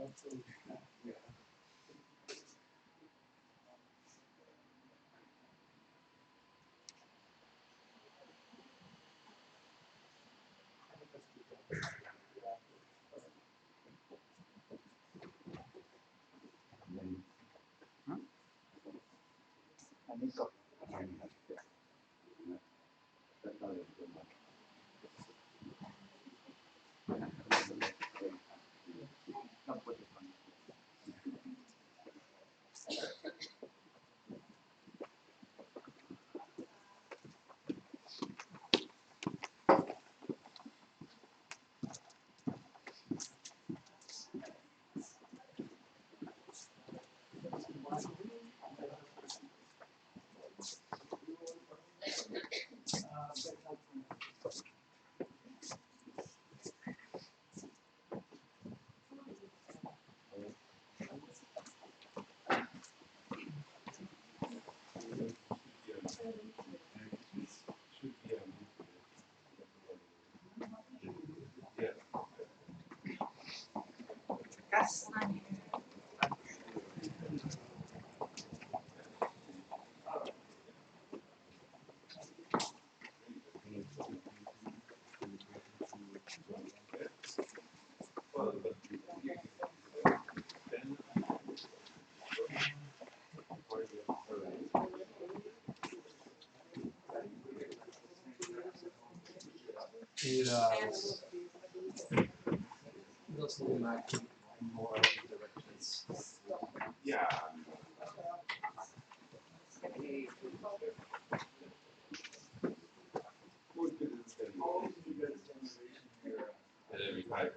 อันนี้สดต้องกดอีกคนกัส It doesn't matter more directions. Yeah. Every type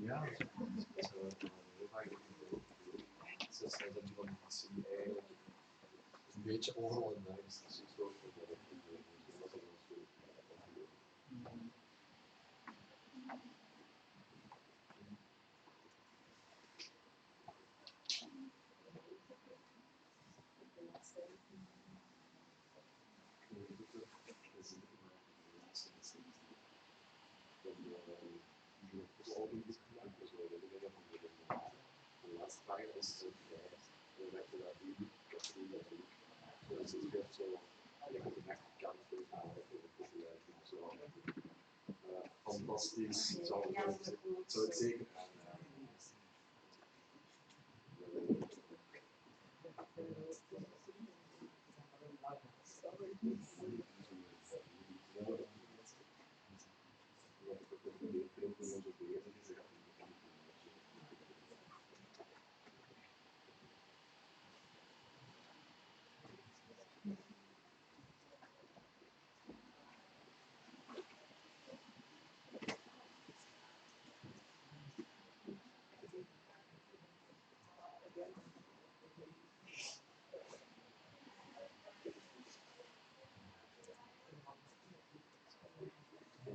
Ja, ze zeiden van als je eigenlijk een beetje overal in de is, is het wel Fantastisch, zou het zeker aanraden.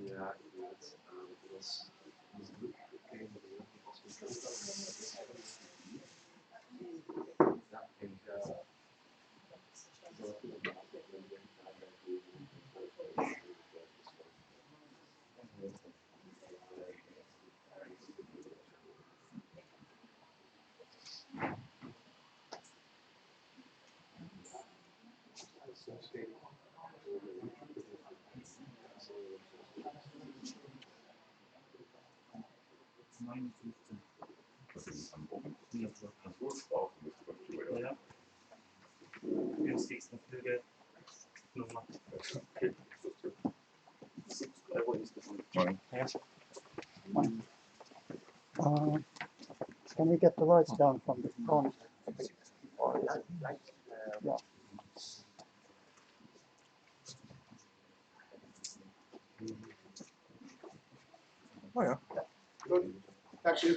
Ja, ik weet het. Het was mislukt. Ja, ik ga zelf kunnen maken. Ik denk daarbij soms kijk ik Ja. Günstigsten Flüge Nummer. Can we get the lights down from the front? Yeah. Oh ja. Good. Thank you.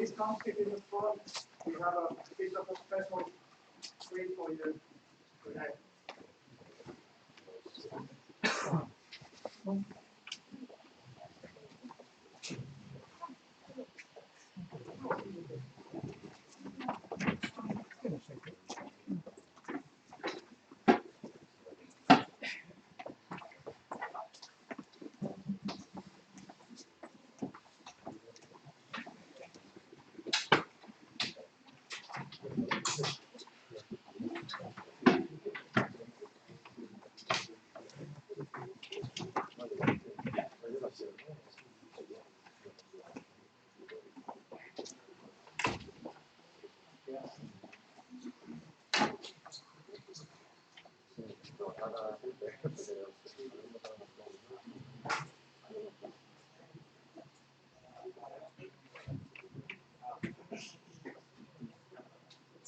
Please come sit in the front. We have a bit of a special screen for you today.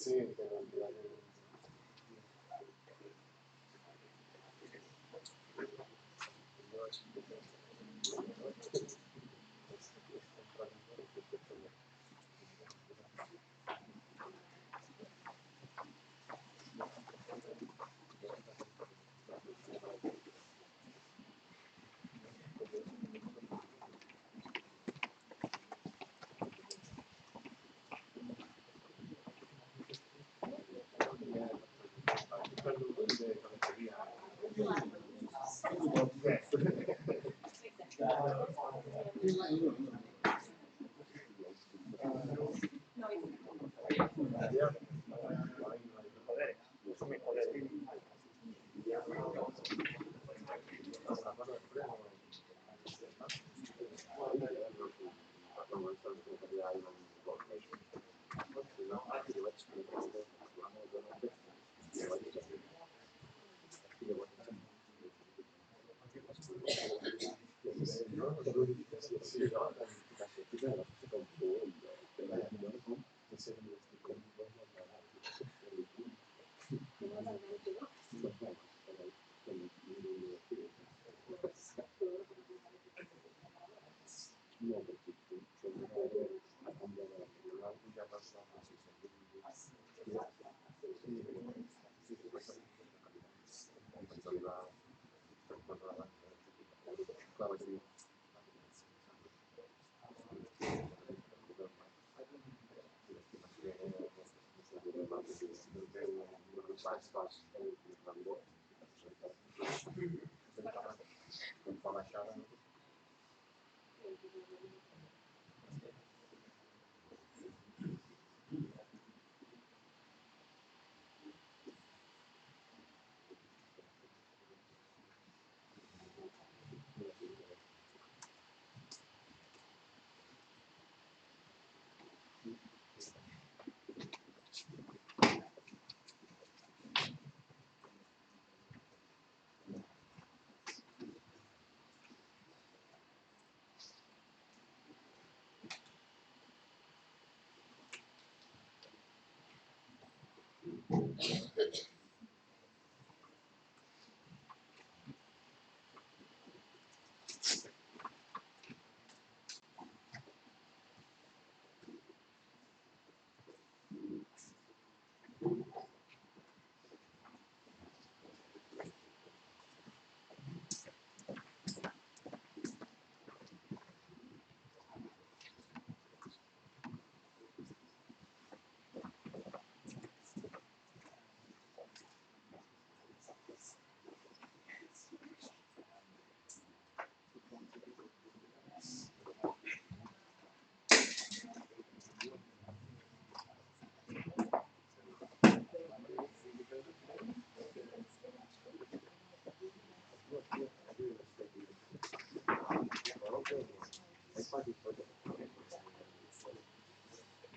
Sí,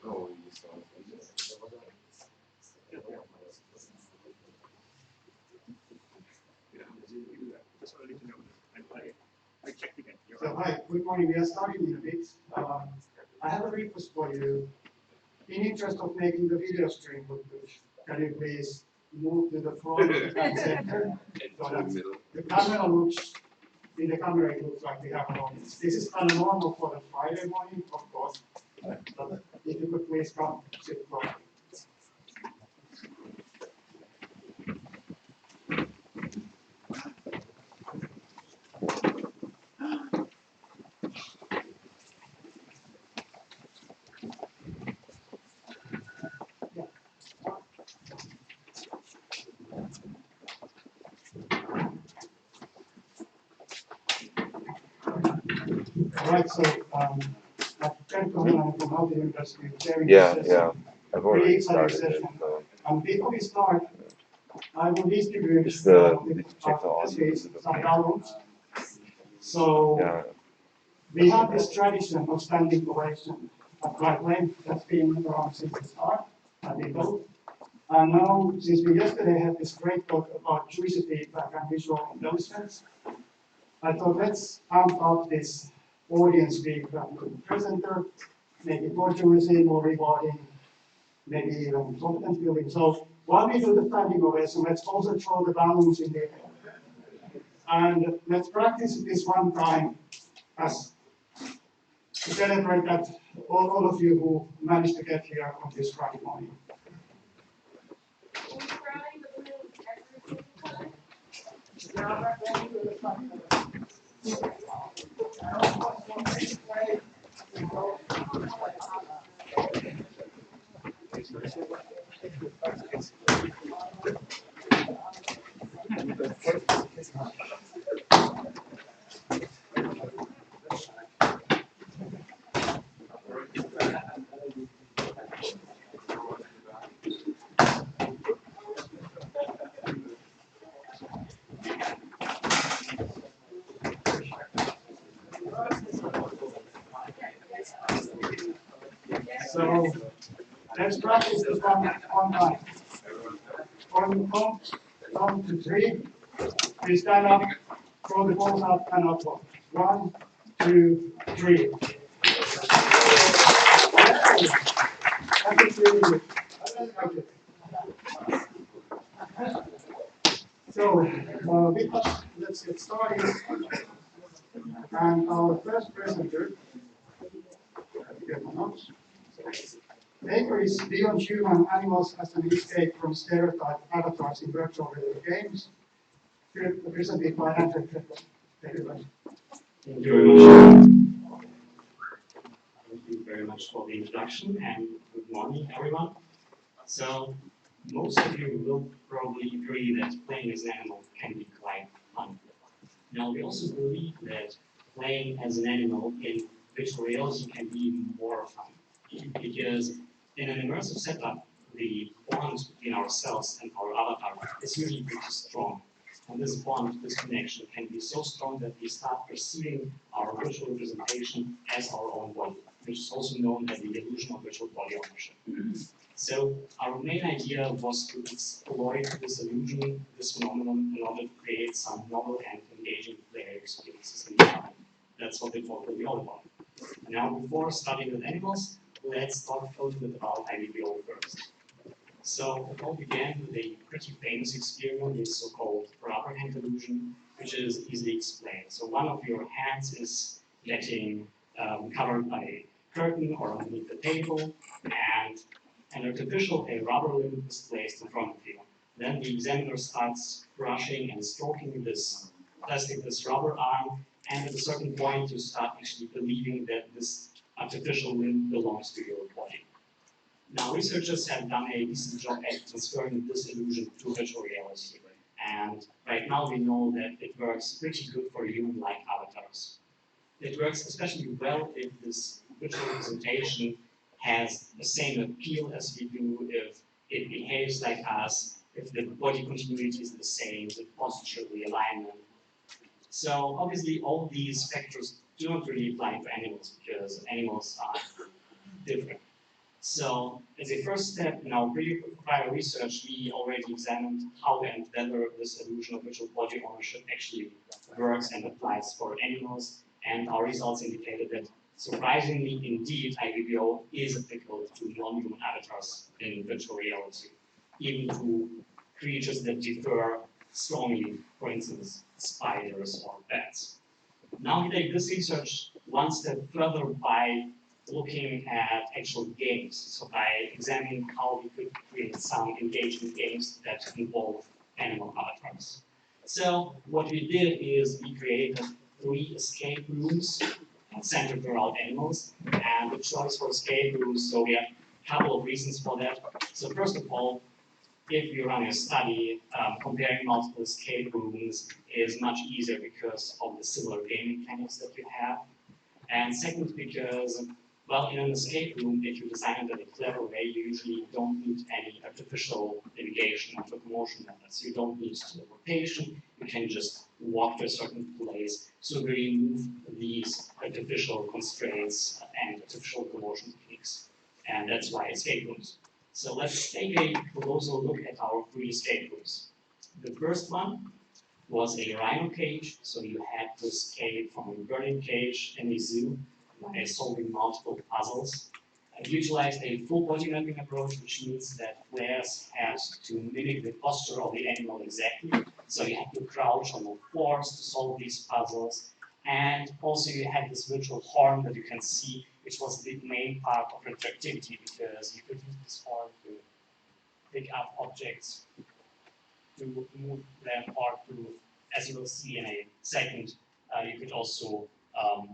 Oh, you saw it. Just early to know. I checked again. You're So right. hi, good morning. We are starting in a bit. I have a request for you. In interest of making the video stream look good, can you please move to the front and center so that the camera looks, in the camera it looks like we have an audience. This is kind of normal for the Friday morning, of course, but if you could please come sit front. All right, so Ken Kohelan from Aalto University is chairing Yeah, this yeah. session. I've Pretty already exciting started it, session. so And before we start, I will distribute just check the essays, audio. some downloads. So Yeah, we have this tradition of standing ovation at Right Lane that's been around since the start at the vote. And now, since we yesterday had this great talk about user feedback and visual endorsements, I thought let's amp up this audience feedback to the presenter, make it more juicy, more rewarding, maybe even content building. So while we do the standing ovation, let's also throw the balloons in the air. And let's practice this one time as to celebrate that all of you who managed to get here on this Friday morning. Let's practice this one time. Count to 3. We stand up, throw the balls up and upward. 1, 2, 3. That is really good. Okay. So, let's get started. And our first presenter, get my notes. Paper is Beyond Human Animals as an Escape from Stereotype Avatars in Virtual Reality Games, presented by Andrew Kepler. Thank you very much. Thank you very much. Thank you very much for the introduction and good morning, everyone. So, most of you will probably agree that playing as an animal can be quite fun. Now, we also believe that playing as an animal in virtual reality can be even more fun, because in an immersive setup, the bond between ourselves and our avatar is usually pretty strong. And this bond, this connection can be so strong that we start perceiving our virtual representation as our own body, which is also known as the illusion of virtual body ownership. So our main idea was to exploit this illusion, this phenomenon, in order to create some novel and engaging player experiences in the game. That's what the talk will be all about. Now, before starting with animals, let's talk a little bit about IDPO first. So it all began with a pretty famous experiment, the so-called rubber hand illusion, which is easily explained. So one of your hands is getting covered by a curtain or underneath the table, and an artificial, a rubber limb is placed in front of you. Then the examiner starts brushing and stroking this rubber arm, and at a certain point you start actually believing that this artificial limb belongs to your body. Now, researchers have done a decent job at transferring this illusion to virtual reality. And right now we know that it works pretty good for human-like avatars. It works especially well if this virtual representation has the same appeal as we do, if it behaves like us, if the body continuity is the same, the posture, the alignment. So obviously all these factors do not really apply to animals because animals are different. So as a first step in our prior research, we already examined how and whether this illusion of virtual body ownership actually works and applies for animals, and our results indicated that surprisingly indeed IVBO is applicable to non-human avatars in virtual reality, even to creatures that differ strongly, for instance, spiders or bats. Now we take this research one step further by looking at actual games, so by examining how we could create some engaging games that involve animal avatars. So what we did is we created 3 escape rooms centered around animals, and the choice for escape rooms, so we have a couple of reasons for that. So first of all, if you run a study, comparing multiple escape rooms is much easier because of the similar game mechanics that you have. And second, because, well, in an escape room, if you design it in a clever way, you usually don't need any artificial navigation or locomotion methods. You don't need teleportation, you can just walk to a certain place. So we remove these artificial constraints and artificial locomotion techniques. And that's why escape rooms. So let's take a closer look at our 3 escape rooms. The first one was a rhino cage, so you had to escape from a burning cage in a zoo by solving multiple puzzles. We utilized a full body mapping approach, which means that players had to mimic the posture of the animal exactly. So you had to crouch on all fours to solve these puzzles. And also you had this virtual horn that you can see, which was the main part of retroactivity, because you could use this horn to pick up objects, to move them, or to, as you will see in a second, you could also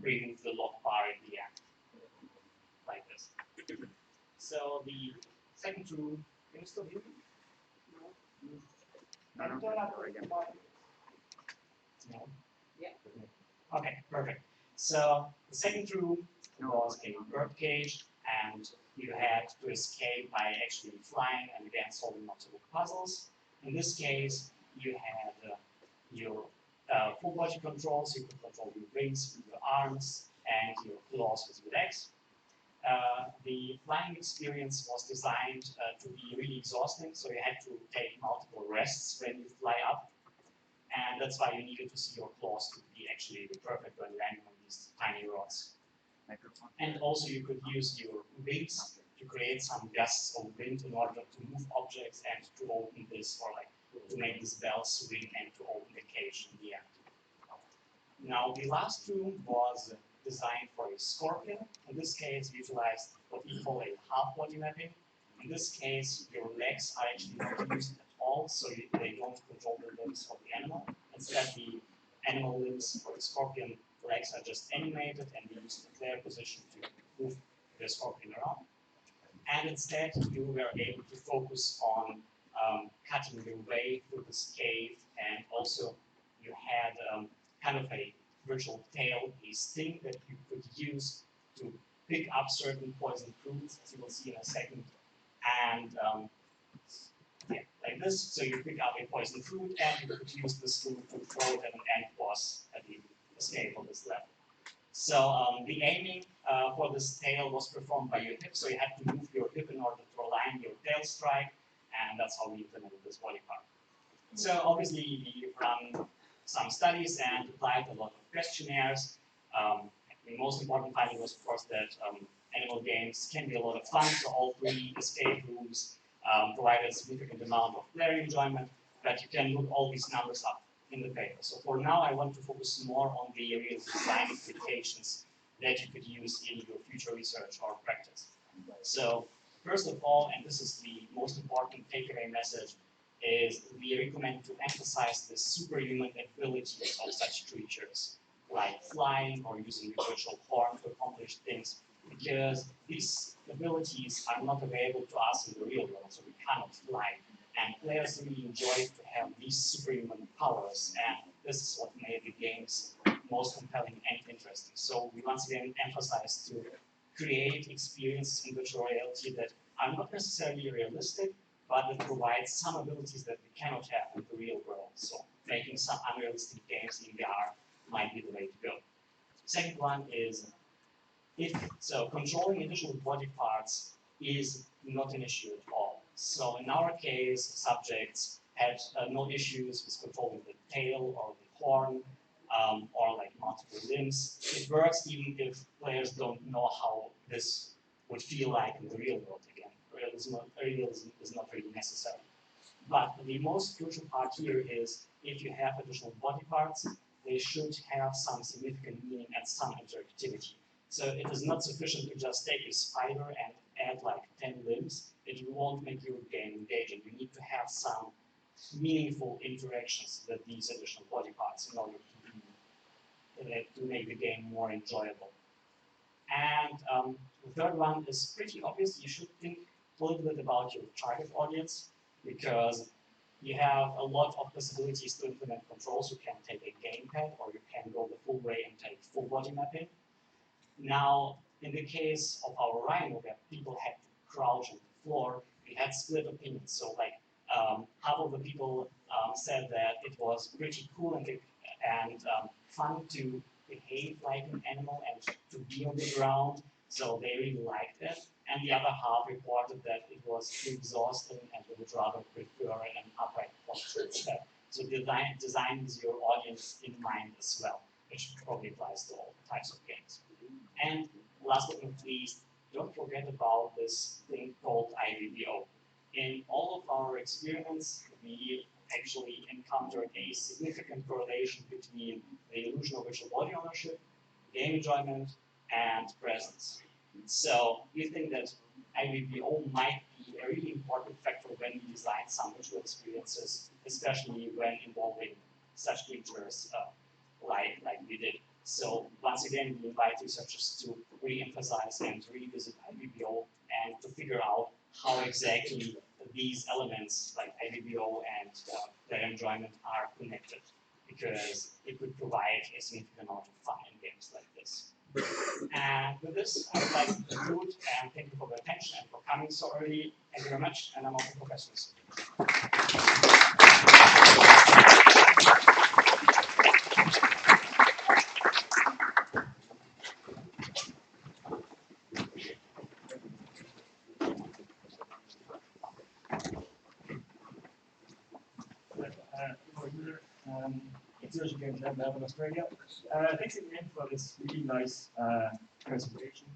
remove the lock bar in the end, like this. So the second room, can you still hear me? No? Yeah. Okay, perfect. So the second room was a bird cage, and you had to escape by actually flying and again solving multiple puzzles. In this case, you had your full body controls. You could control your wings with your arms and your claws with your legs. the flying experience was designed to be really exhausting, so you had to take multiple rests when you fly up, and that's why you needed to see your claws to be actually perfect when landing on these tiny rods. And also you could use your wings to create some gusts of wind in order to move objects and to open this, or like to make this bell swing and to open the cage in the end. Now the last tool was designed for a scorpion. In this case, we utilized what we call a half body mapping. In this case, your legs are actually not used at all, so they don't control the limbs of the animal. Instead, the animal limbs for the scorpion legs are just animated and we use their position to move the scorpion around. And instead, you were able to focus on cutting your way through this cave, and also you had kind of a virtual tail, a sting that you could use to pick up certain poison fruits, as you will see in a second, and yeah, like this. So you pick up a poison fruit, and you could use this fruit to throw it at an end boss at the escape of this level. So the aiming for this tail was performed by your hip, so you had to move your hip in order to align your tail strike, and that's how we implemented this body part. So obviously we run some studies and applied a lot of questionnaires. The most important finding was, of course, that animal games can be a lot of fun, so all 3 escape rooms provide a significant amount of player enjoyment, but you can look all these numbers up in the paper. So for now, I want to focus more on the real design implications that you could use in your future research or practice. So first of all, and this is the most important takeaway message, is we recommend to emphasize the superhuman abilities of such creatures, like flying or using the virtual horn to accomplish things, because these abilities are not available to us in the real world, so we cannot fly. And players really enjoy to have these superhuman powers, and this is what made the games most compelling and interesting. So we once again emphasize to create experiences in virtual reality that are not necessarily realistic, but that provide some abilities that we cannot have in the real world. So making some unrealistic games in VR might be the way to go. Second one is, controlling additional body parts is not an issue at all. So in our case, subjects had no issues with controlling the tail or the horn or like multiple limbs. It works even if players don't know how this would feel like in the real world again. Realism is not really necessary. But the most crucial part here is if you have additional body parts, they should have some significant meaning and some interactivity. So it is not sufficient to just take a spider and add like 10 limbs. It won't make your game engaging. You need to have some meaningful interactions with these additional body parts in order to make the game more enjoyable. And the third one is pretty obvious. You should think a little bit about your target audience, because you have a lot of possibilities to implement controls. You can take a gamepad, or you can go the full way and take full body mapping. Now, in the case of our Rhino, where people had to crouch on the floor, we had split opinions. So like half of the people said that it was pretty cool and fun to behave like an animal and to be on the ground, so they really liked it. And the other half reported that it was too exhausting and they would rather prefer an upright posture instead. So design with your audience in mind as well, which probably applies to all types of games. And last but not least, don't forget about this thing called IVBO. In all of our experiments, we actually encountered a significant correlation between the illusion of virtual body ownership, game enjoyment, and presence. So we think that IVBO might be a really important factor when we design some virtual experiences, especially when involving such creatures like we did. So once again, we invite researchers to re-emphasize and revisit IVBO and to figure out how exactly these elements like IVBO and player enjoyment are connected, because it could provide a significant amount of fun in games like this. And with this, I would like to conclude, and thank you for the attention and for coming so early. Thank you very much, and I'm open for questions. It's Social Games Lab in Australia. Thanks again for this really nice presentation.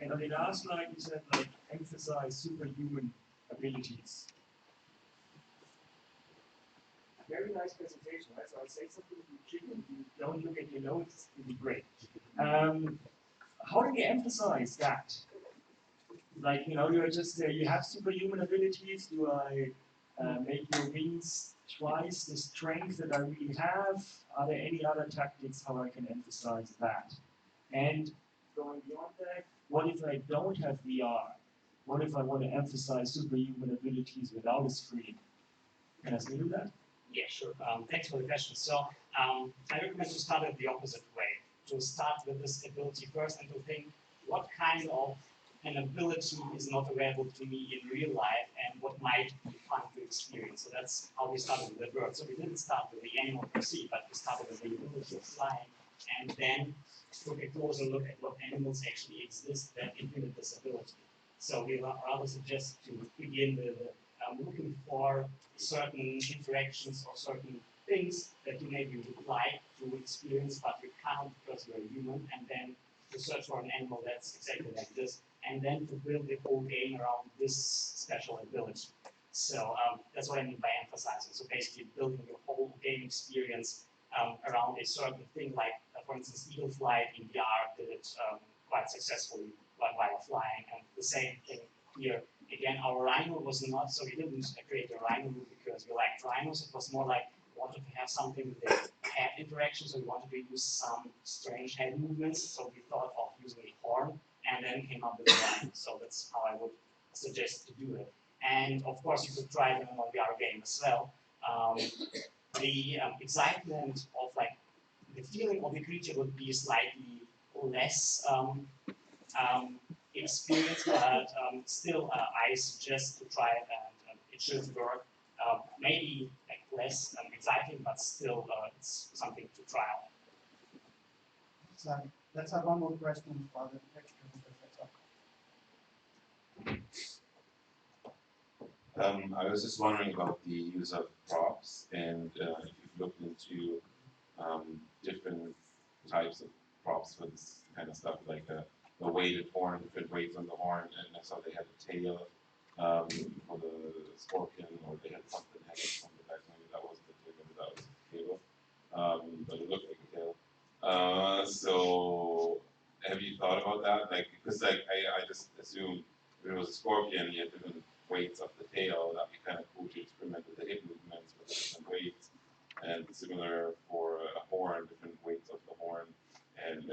And on the last slide, you said like emphasize superhuman abilities. Very nice presentation, right? So I'll say something to you, chicken. If you don't look at your notes, it'll be great. How do you emphasize that? Like, you know, you're just, you have superhuman abilities. Do I make your wings twice the strength that I really have? Are there any other tactics how I can emphasize that? And going beyond that, what if I don't have VR? What if I want to emphasize superhuman abilities without a screen? Can I still do that? Yeah, sure. Thanks for the question. So I recommend to start it the opposite way. To start with this ability first and to think what kind of an ability is not available to me in real life and what might be fun to experience. So that's how we started with the bird. So we didn't start with the animal per se, but we started with the ability of flying and then took a closer look at what animals actually exist that inhibit this ability. So we rather suggest to begin with looking for certain interactions or certain things that you maybe would like to experience but you can't because you're human, and then to search for an animal that's exactly like this, and then to build the whole game around this special ability. So that's what I mean by emphasizing. So basically building your whole game experience around a certain thing, like for instance Eagle Flight in VR did it quite successfully while flying, and the same thing here. Again, our Rhino was not, so we didn't create a Rhino because we liked rhinos. It was more like we wanted to have something with head interaction, so we wanted to use some strange head movements. So we thought of using a horn and then came up with a Rhino. So that's how I would suggest to do it. And of course, you could try it in a VR game as well. The excitement of like the feeling of the creature would be slightly less experience, but still I suggest to try it and it should work. Maybe like less exciting, but still it's something to try out. So let's have one more question for the next presentation. I was just wondering about the use of props and if you've looked into different types of props for this kind of stuff, like a weighted horn, different weights on the horn, and I saw they had a tail for the scorpion, or they had something hanging from the back. Maybe that wasn't the tail, maybe that was the tail, but it looked like a tail. So have you thought about that? Like, because like I just assumed if it was a scorpion, you had different weights of the tail. That'd be kind of cool to experiment with the hip movements with the different weights, and similar for a horn, different weights of the horn, and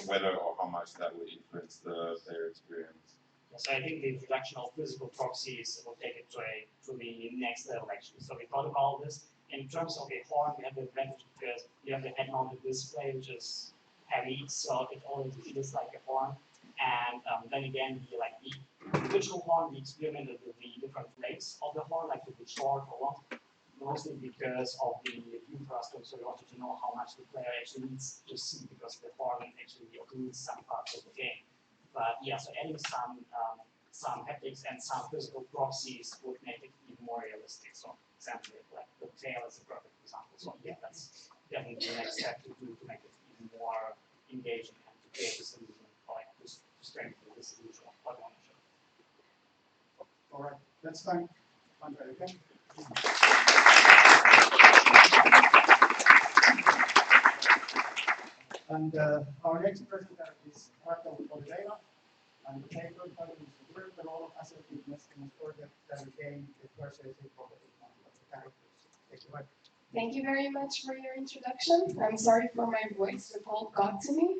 whether or how much that would influence their experience. So I think the introduction of physical proxies will take it to the next level actually. So we thought about this. In terms of a horn, we have the advantage because you have the head-mounted display, which is heavy, so it always feels like a horn. And then again, the digital horn, we experimented with the different lengths of the horn, like to be short or long, mostly because of the view frustrum. So we wanted to know how much the player actually needs to see, because the horn actually occludes some parts of the game. But yeah, so adding some haptics and some physical proxies would make it even more realistic. So example, like the tail is a perfect example. So yeah, that's definitely the next step to do to make it even more engaging and to create this illusion, or like to strengthen this illusion of what I want to show. All right, let's thank Andre again. And our next presenter is Raquel Oliveira, and the paper title is The Work, the Role of Assertiveness in a Project that became the persuasive property of the characters. Thank you, Raquel. Thank you very much for your introduction. I'm sorry for my voice, the cold got to me.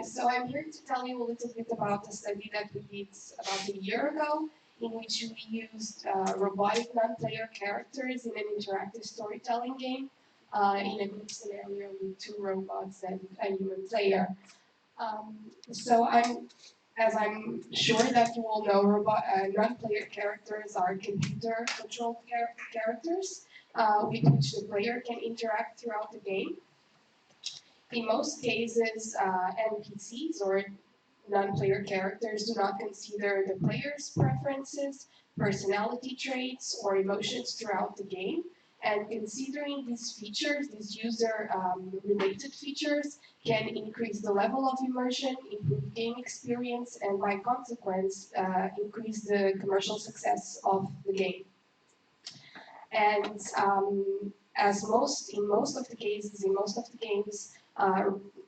So I'm here to tell you a little bit about a study that we did about a year ago, in which we used robotic non-player characters in an interactive storytelling game in a group scenario with 2 robots and a human player. So as I'm sure that you all know, non-player characters are computer-controlled characters with which the player can interact throughout the game. In most cases, NPCs or non-player characters do not consider the player's preferences, personality traits or emotions throughout the game. And considering these features, these user-related features, can increase the level of immersion, improve game experience, and by consequence, increase the commercial success of the game. And in most of the cases, in most of the games,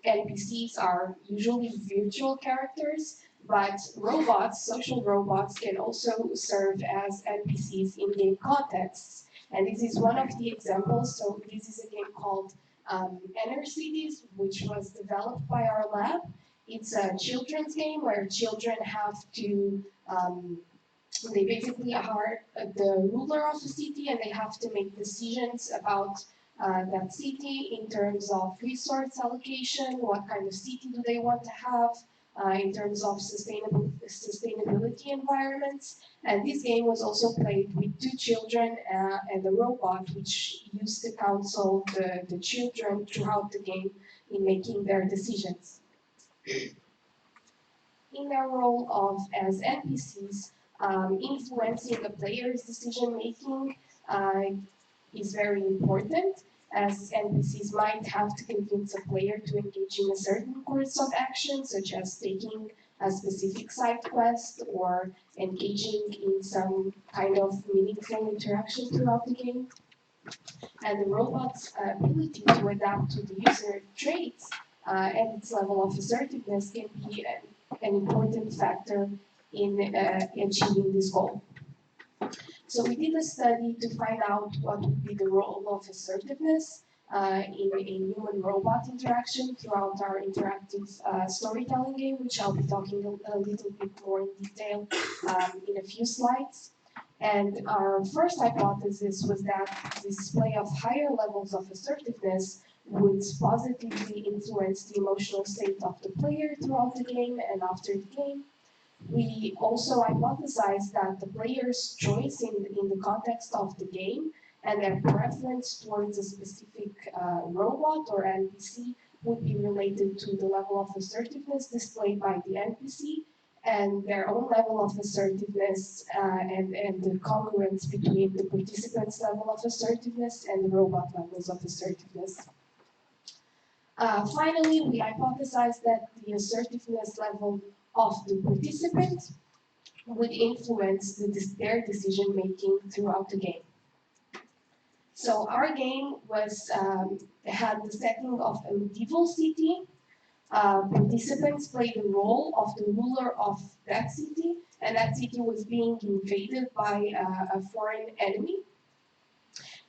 NPCs are usually virtual characters, but robots, social robots, can also serve as NPCs in game contexts. And this is one of the examples. So this is a game called Inner Cities, which was developed by our lab. It's a children's game where children have to they basically are the ruler of the city, and they have to make decisions about that city in terms of resource allocation, what kind of city do they want to have, in terms of sustainability environments. And this game was also played with two children and a robot, which used to counsel the children throughout the game in making their decisions. In their role as NPCs, influencing the player's decision making is very important, as NPCs might have to convince a player to engage in a certain course of action, such as taking a specific side quest or engaging in some kind of meaningful interaction throughout the game. And the robot's ability to adapt to the user traits and its level of assertiveness can be an important factor in achieving this goal. So we did a study to find out what would be the role of assertiveness in a human-robot interaction throughout our interactive storytelling game, which I'll be talking a little bit more in detail in a few slides. And our first hypothesis was that the display of higher levels of assertiveness would positively influence the emotional state of the player throughout the game and after the game. We also hypothesized that the player's choice in the context of the game and their preference towards a specific robot or NPC would be related to the level of assertiveness displayed by the NPC and their own level of assertiveness and the congruence between the participant's level of assertiveness and the robot levels of assertiveness. Finally, we hypothesized that the assertiveness level of the participant would influence their decision making throughout the game. So our game had the setting of a medieval city. Participants played the role of the ruler of that city, and that city was being invaded by a foreign enemy.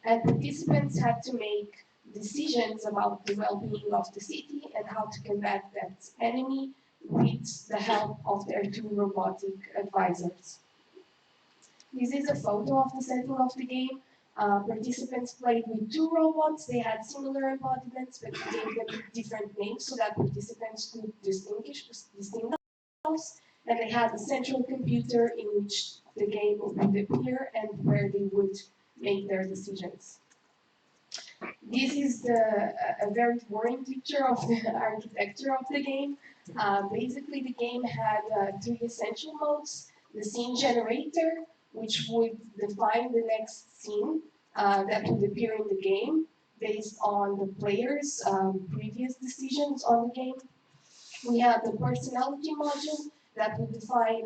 And participants had to make decisions about the well-being of the city and how to combat that enemy with the help of their two robotic advisors. This is a photo of the setting of the game. Participants played with two robots. They had similar embodiments, but we gave them different names so that participants could distinguish themselves. And they had a central computer in which the game would appear and where they would make their decisions. This is a very boring picture of the architecture of the game. Basically, the game had three essential modes: the scene generator, which would define the next scene that would appear in the game based on the player's previous decisions on the game. We have the personality module that would define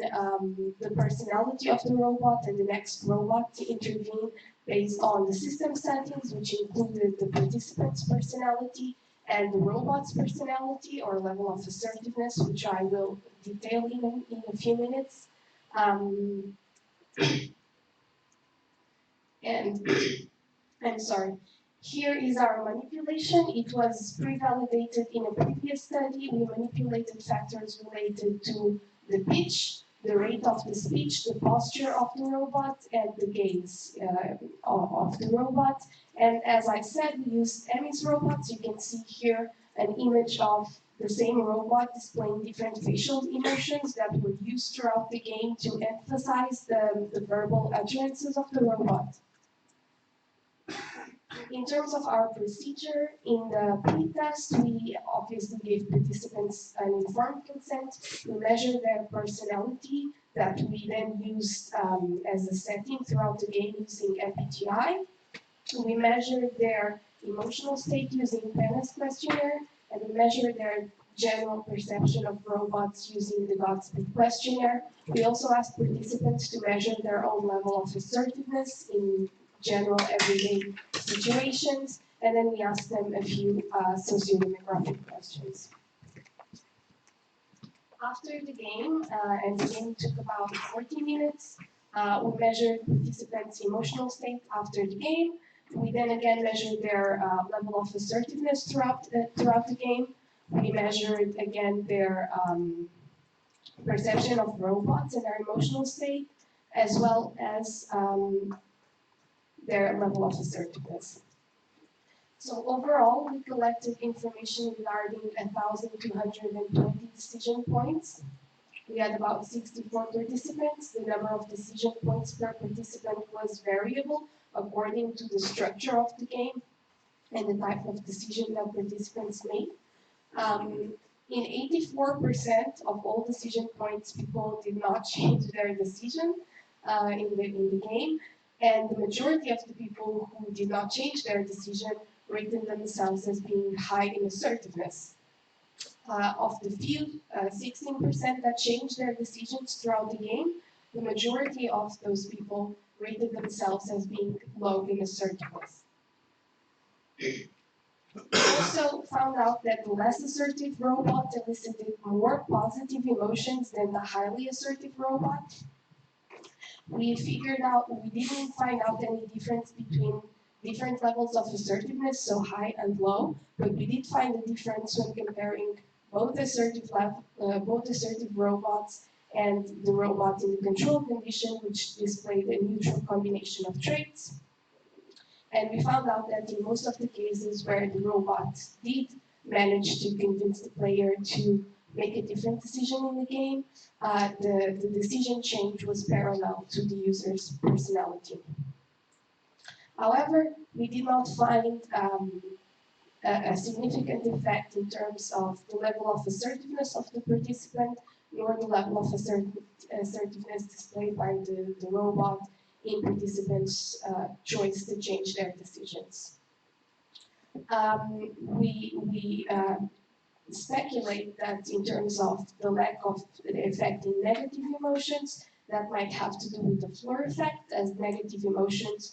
the personality of the robot and the next robot to intervene based on the system settings, which included the participant's personality and the robot's personality or level of assertiveness, which I will detail in a few minutes. And I'm sorry. Here is our manipulation. It was pre-validated in a previous study. We manipulated factors related to the pitch, the rate of the speech, the posture of the robot, and the gaze of the robot. And as I said, we used Emmy's robots. You can see here an image of the same robot displaying different facial emotions that were used throughout the game to emphasize the verbal utterances of the robot. In terms of our procedure, in the pre-test, we obviously gave participants an informed consent. We measured their personality that we then used as a setting throughout the game using MBTI. We measured their emotional state using PANAS questionnaire, and we measured their general perception of robots using the Godspeed questionnaire. We also asked participants to measure their own level of assertiveness in general everyday situations, and then we asked them a few sociodemographic questions. After the game, and the game took about 40 minutes, we measured participants' emotional state after the game. We then again measured their level of assertiveness throughout the game. We measured again their perception of robots and their emotional state, as well as their level of assertiveness. So overall, we collected information regarding 1,220 decision points. We had about 64 participants. The number of decision points per participant was variable according to the structure of the game and the type of decision that participants made. In 84% of all decision points, people did not change their decision in the game, and the majority of the people who did not change their decision rated themselves as being high in assertiveness. Of the few 16% that changed their decisions throughout the game, the majority of those people rated themselves as being low in assertiveness. We also found out that the less assertive robot elicited more positive emotions than the highly assertive robot. We didn't find out any difference between different levels of assertiveness, so high and low, but we did find a difference when comparing both assertive robots and the robot in the control condition, which displayed a neutral combination of traits. And we found out that in most of the cases where the robot did manage to convince the player to make a different decision in the game, the decision change was parallel to the user's personality. However, we did not find a significant effect in terms of the level of assertiveness of the participant, nor the level of assertiveness displayed by the robot in participants' choice to change their decisions. We speculate that in terms of the lack of the effect in negative emotions, that might have to do with the floor effect, as the negative emotions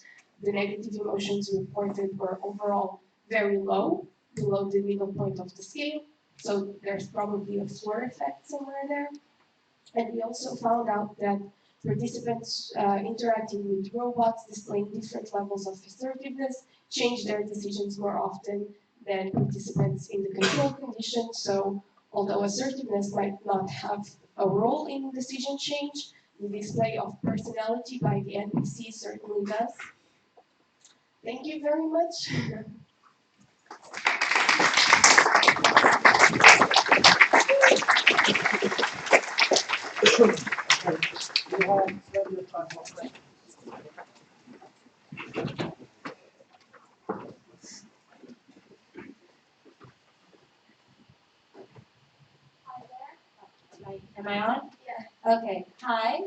reported were overall very low, below the middle point of the scale. So there's probably a floor effect somewhere there. And we also found out that participants interacting with robots displaying different levels of assertiveness change their decisions more often than participants in the control condition. So although assertiveness might not have a role in decision change, the display of personality by the NPC certainly does. Thank you very much. We have plenty of time for questions. Am I on? Yeah. Okay. Hi,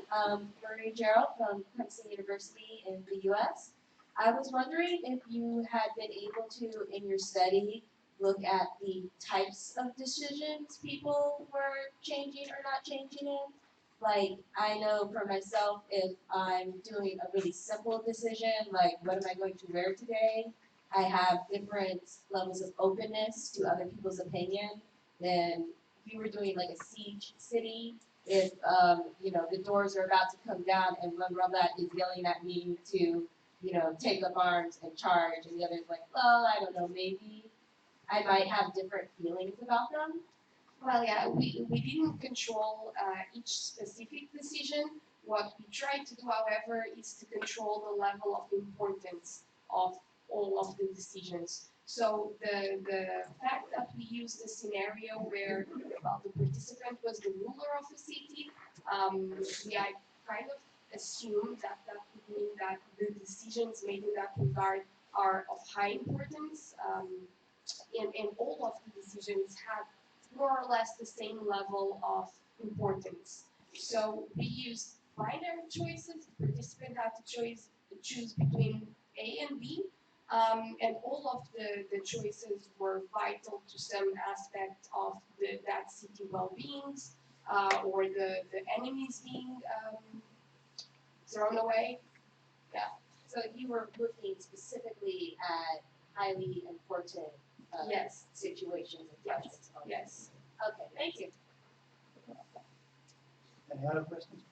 Marie Gerald from Princeton University in the U.S. I was wondering if you had been able to, in your study, look at the types of decisions people were changing or not changing in. Like, I know for myself, if I'm doing a really simple decision, like what am I going to wear today, I have different levels of openness to other people's opinion than if you were doing like a siege city. If the doors are about to come down and one robot is yelling at me to, take up arms and charge, and the other's like, well, I don't know, maybe I might have different feelings about them. Well, yeah, we didn't control each specific decision. What we tried to do, however, is to control the level of importance of all of the decisions. So the fact that we used a scenario where, well, the participant was the ruler of the city, I kind of assumed that would mean that the decisions made in that regard are of high importance, and all of the decisions have more or less the same level of importance. So we use binary choices. The participant had to choose between A and B, and all of the choices were vital to some aspect of that city well-being, or the enemies being thrown away. Yeah. So you were looking specifically at highly important Yes. situations and Yes. projects. Okay. Yes. Okay, thank you. Any other questions?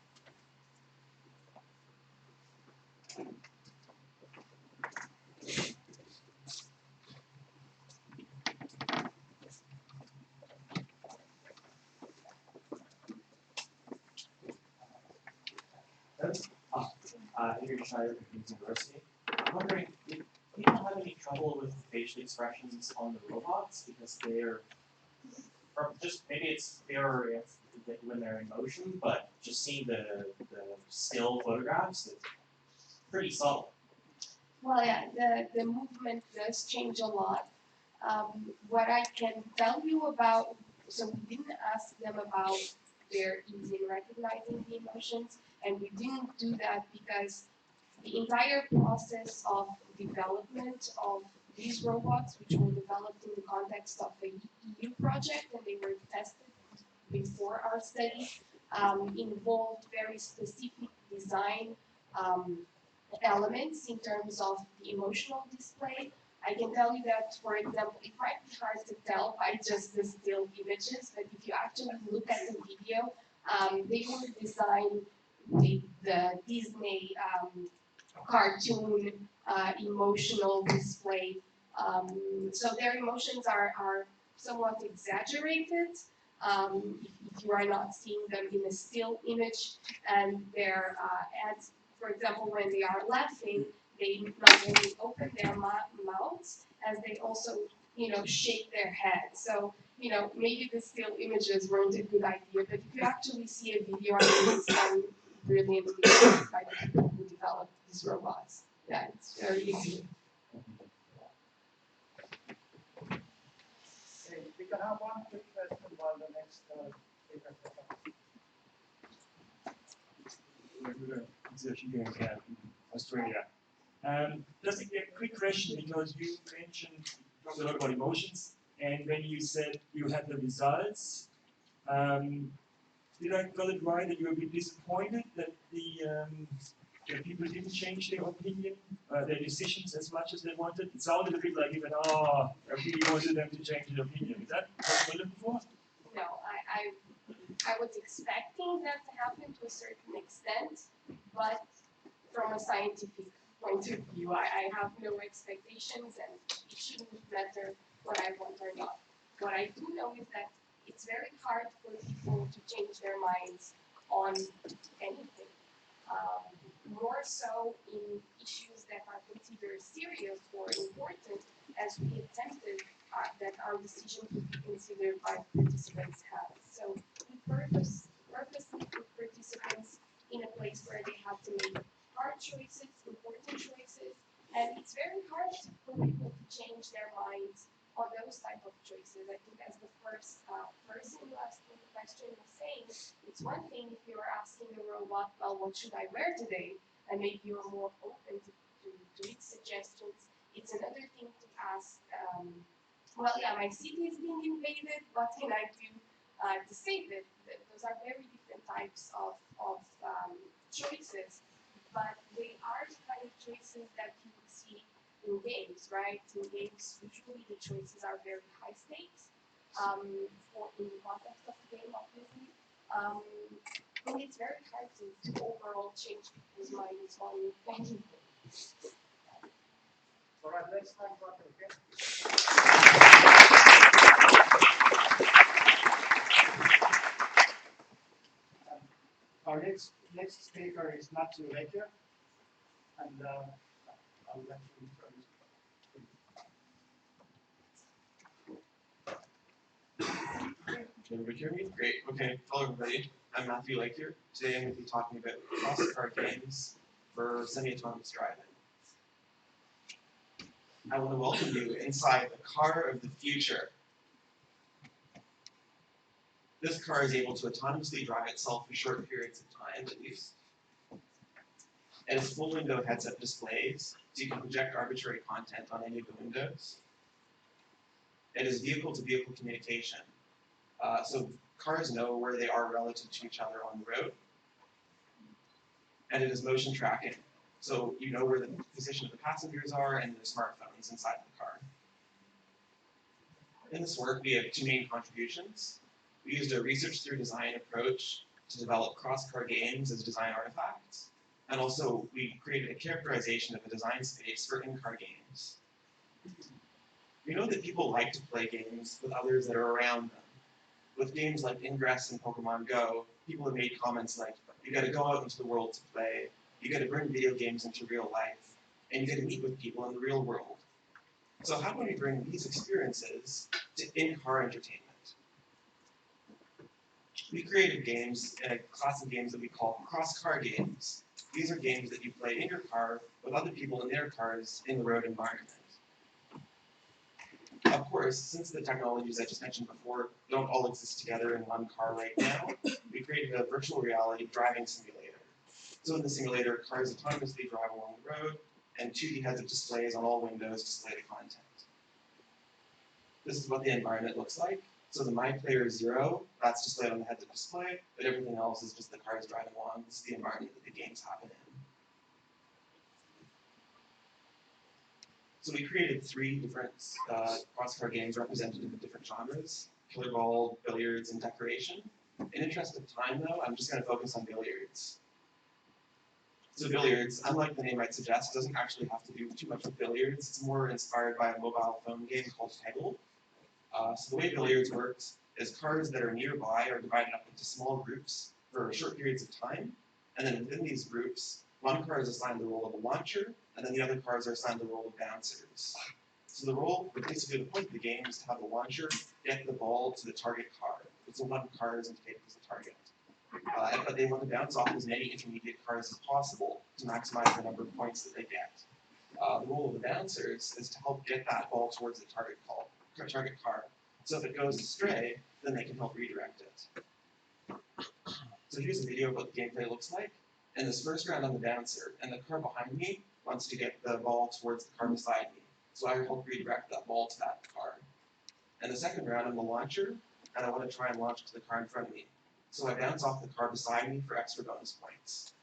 Adrian Schneider from Queen's University. I'm wondering, do people have any trouble with facial expressions on the robots because they're, or just maybe it's clearer if when they're in motion, but just seeing the still photographs, it's pretty subtle. Well, yeah, the movement does change a lot. What I can tell you about, so we didn't ask them about their ease in recognizing the emotions, and we didn't do that because the entire process of development of these robots, which were developed in the context of a EU project, and they were tested before our study, involved very specific design elements in terms of the emotional display. I can tell you that, for example, it might be hard to tell by just the still images, but if you actually look at the video, they were designed with the Disney cartoon emotional display. So their emotions are somewhat exaggerated. If you are not seeing them in a still image, and their ads, for example, when they are laughing, they not only open their mouths, as they also, shake their head. So, maybe the still images weren't a good idea, but if you actually see a video, I think it's done brilliantly by the people who developed these robots. Yeah, it's very easy. Okay, we can have one quick question while the next speaker comes. Australia. Just a quick question, because you mentioned, talked a lot about emotions, and when you said you had the results, did I got it right that you were a bit disappointed that the people didn't change their opinion, their decisions as much as they wanted? It sounded a bit like even, I really wanted them to change their opinion. Is that what you were looking for? No, I was expecting that to happen to a certain extent, but from a scientific point of view, I have no expectations, and it shouldn't matter what I want or not. What I do know is that it's very hard for people to change their minds on anything. More so in issues that are considered serious or important, as we attempted that our decision could be considered by participants have. So we purposely put participants in a place where they have to make hard choices, important choices, and it's very hard for people to change their minds on those type of choices. I think as the first person who asked me the question was saying, it's one thing if you're asking a robot, well, what should I wear today? And maybe you're more open to its suggestions. It's another thing to ask, well, yeah, my city is being invaded, what can I do to save it? Those are very different types of choices, but they are the kind of choices that you would see in games, right? In games, usually the choices are very high stakes, for in the context of the game, obviously. And it's very hard to overall change people's minds on anything. All right, next time, okay? Our next speaker is Matthew Laker, and I'll let you introduce. Can everybody hear me? Great. Okay. Hello, everybody. I'm Matthew Laker. Today I'm going to be talking about cross-card games for semi-autonomous driving. I want to welcome you inside the car of the future. This car is able to autonomously drive itself for short periods of time at least. It has full window heads-up displays, so you can project arbitrary content on any of the windows. It is vehicle-to-vehicle communication, so cars know where they are relative to each other on the road. And it is motion tracking, so you know where the position of the passengers are and their smartphones inside the car. In this work, we have two main contributions. We used a research through design approach to develop cross-car games as design artifacts. And also, we created a characterization of a design space for in-car games. We know that people like to play games with others that are around them. With games like Ingress and Pokemon Go, people have made comments like, you gotta go out into the world to play, you gotta bring video games into real life, and you gotta meet with people in the real world. So how can we bring these experiences to in-car entertainment? We created games in a class of games that we call cross-car games. These are games that you play in your car with other people in their cars in the road environment. Of course, since the technologies I just mentioned before don't all exist together in one car right now, we created a virtual reality driving simulator. So in the simulator, cars autonomously drive along the road, and 2D heads-up displays on all windows display the content. This is what the environment looks like. So the My Player 0, that's displayed on the heads-up display, but everything else is just the cars driving along. This is the environment that the games happen in. So we created 3 different cross-car games represented in different genres: killer ball, billiards, and decoration. In interest of time, though, I'm just going to focus on billiards. So billiards, unlike the name might suggest, doesn't actually have to do too much with billiards. It's more inspired by a mobile phone game called Peggle. So the way billiards works is cars that are nearby are divided up into small groups for short periods of time, and then within these groups, one car is assigned the role of a launcher, and then the other cars are assigned the role of bouncers. So the role, basically the point of the game is to have the launcher get the ball to the target car. So one car is indicated as the target. But they want to bounce off as many intermediate cars as possible to maximize the number of points that they get. The role of the bouncers is to help get that ball towards the target car. So if it goes astray, then they can help redirect it. So here's a video of what the gameplay looks like. In this first round, I'm the bouncer, and the car behind me wants to get the ball towards the car beside me. So I help redirect that ball to that car. In the second round, I'm the launcher, and I want to try and launch to the car in front of me. So I bounce off the car beside me for extra bonus points.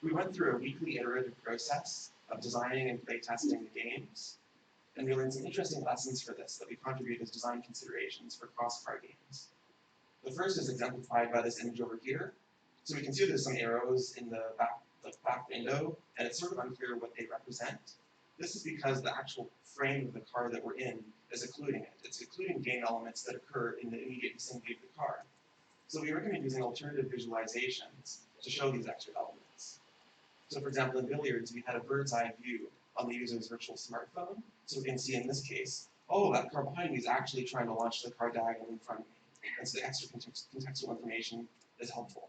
We went through a weekly iterative process of designing and playtesting the games, and we learned some interesting lessons for this that we contribute as design considerations for cross-car games. The first is exemplified by this image over here. So we can see there's some arrows in the back window, and it's sort of unclear what they represent. This is because the actual frame of the car that we're in is occluding it. It's occluding game elements that occur in the immediate vicinity of the car. So we recommend using alternative visualizations to show these extra elements. So for example, in billiards, we had a bird's eye view on the user's virtual smartphone. So we can see in this case, oh, that car behind me is actually trying to launch the car diagonally in front of me. And so the extra contextual information is helpful.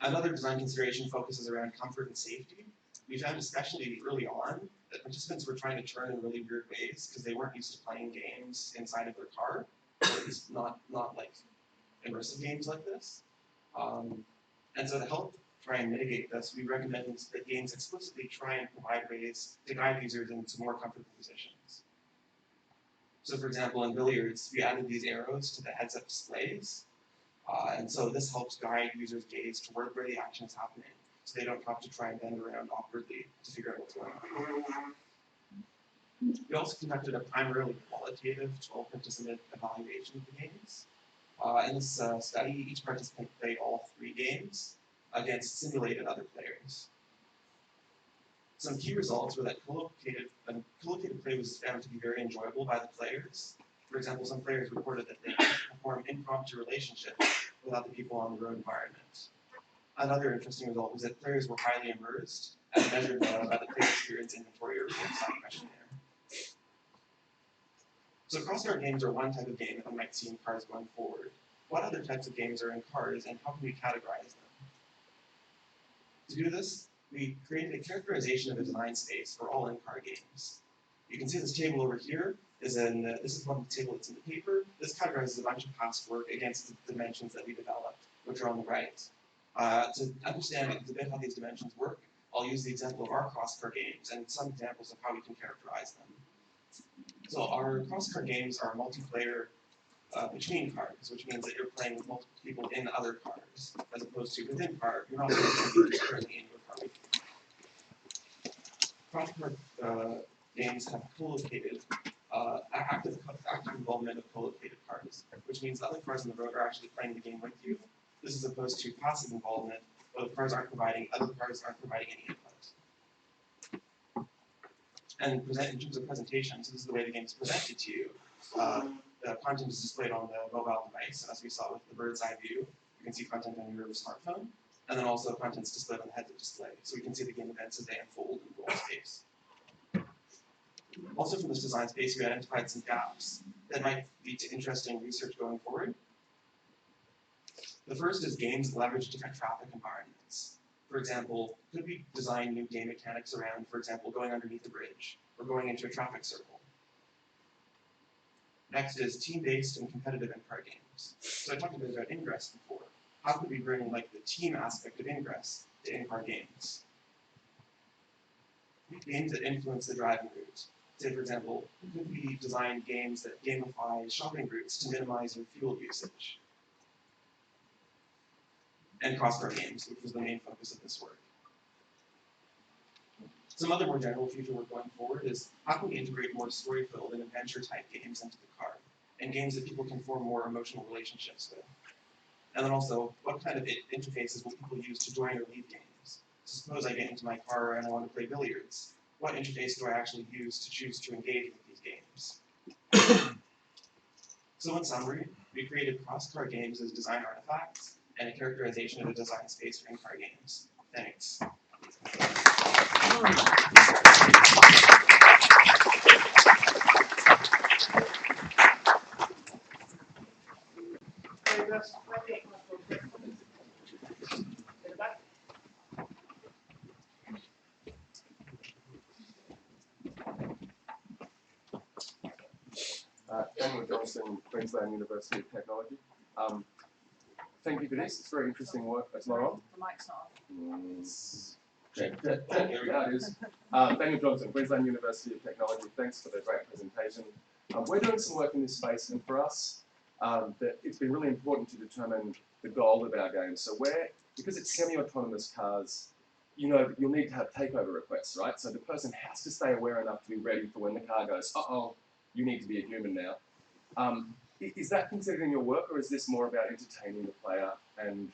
Another design consideration focuses around comfort and safety. We found especially early on that participants were trying to turn in really weird ways because they weren't used to playing games inside of their car, or at least not like immersive games like this. And so to help try and mitigate this, we recommend that games explicitly try and provide ways to guide users into more comfortable positions. So for example, in billiards, we added these arrows to the heads-up displays. And so this helps guide users' gaze toward where the action is happening, so they don't have to try and bend around awkwardly to figure out what's going on. We also conducted a primarily qualitative 12-participant evaluation of the games. In this study, each participant played all 3 games against simulated other players. Some key results were that collocated play was found to be very enjoyable by the players. For example, some players reported that they could perform impromptu relationships with other people on the road environment. Another interesting result was that players were highly immersed, as measured by the player experience inventory or side questionnaire. So cross-car games are one type of game that we might see in cars going forward. What other types of games are in cars, and how can we categorize them? To do this, we created a characterization of a design space for all in-car games. You can see this table over here this is one table that's in the paper. This categorizes a bunch of past work against the dimensions that we developed, which are on the right. To understand a bit how these dimensions work, I'll use the example of our cross-car games and some examples of how we can characterize them. So our cross-car games are multiplayer between cars, which means that you're playing with multiple people in other cars, as opposed to within car, you're not playing with people currently in your car. Cross-car games have co-located, active involvement of co-located cars, which means the other cars on the road are actually playing the game with you. This is opposed to passive involvement, where the cars aren't providing, other cars aren't providing any input. And in terms of presentations, this is the way the game is presented to you. The content is displayed on the mobile device, as we saw with the bird's eye view. You can see content on your smartphone, and then also content is displayed on the heads-up display, so we can see the game events as they unfold in goal space. Also from this design space, we identified some gaps that might lead to interesting research going forward. The first is games that leverage different traffic environments. For example, could we design new game mechanics around, for example, going underneath a bridge or going into a traffic circle? Next is team-based and competitive in-car games. So I talked a bit about Ingress before. How could we bring the team aspect of Ingress to in-car games? Games that influence the driving route. Say, for example, could we design games that gamify shopping routes to minimize your fuel usage? And cross-car games, which was the main focus of this work. Some other more general future work going forward is how can we integrate more story-filled and adventure-type games into the car, and games that people can form more emotional relationships with. And then also, what kind of interfaces will people use to join or leave games? So suppose I get into my car and I want to play billiards. What interface do I actually use to choose to engage with these games? So in summary, we created cross-car games as design artifacts and a characterization of a design space for in-car games. Thanks. Daniel Johnson, Queensland University of Technology. Thank you for this. It's very interesting work. That's not on. The mic's not on. Here we go. It is. Daniel Johnson, Queensland University of Technology. Thanks for the great presentation. We're doing some work in this space, and for us, it's been really important to determine the goal of our game. So because it's semi-autonomous cars, you know that you'll need to have takeover requests, right? So the person has to stay aware enough to be ready for when the car goes, uh-oh, you need to be a human now. Is that considered in your work, or is this more about entertaining the player and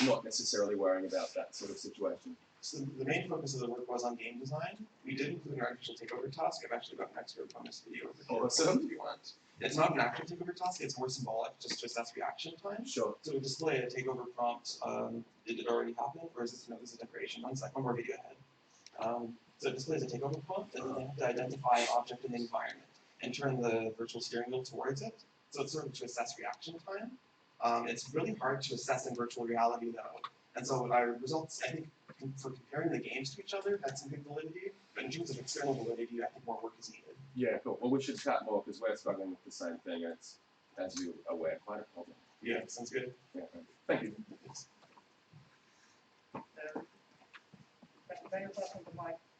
not necessarily worrying about that sort of situation? So the main focus of the work was on game design. We did include an artificial takeover task. I've actually got an excerpt from this video if you want. It's not an actual takeover task, it's more symbolic, just to assess reaction time. Sure. So we display a takeover prompt. Did it already happen, or is this a decoration? One more video ahead. So it displays a takeover prompt, and then they have to identify an object in the environment and turn the virtual steering wheel towards it. So it's sort of to assess reaction time. It's really hard to assess in virtual reality though. And so our results, I think, for comparing the games to each other, had some good validity. But in terms of external validity, I think more work is needed. Yeah, cool. Well, we should chat more because we're struggling with the same thing as you're aware. Quite a problem. Yeah, sounds good. Yeah, thank you.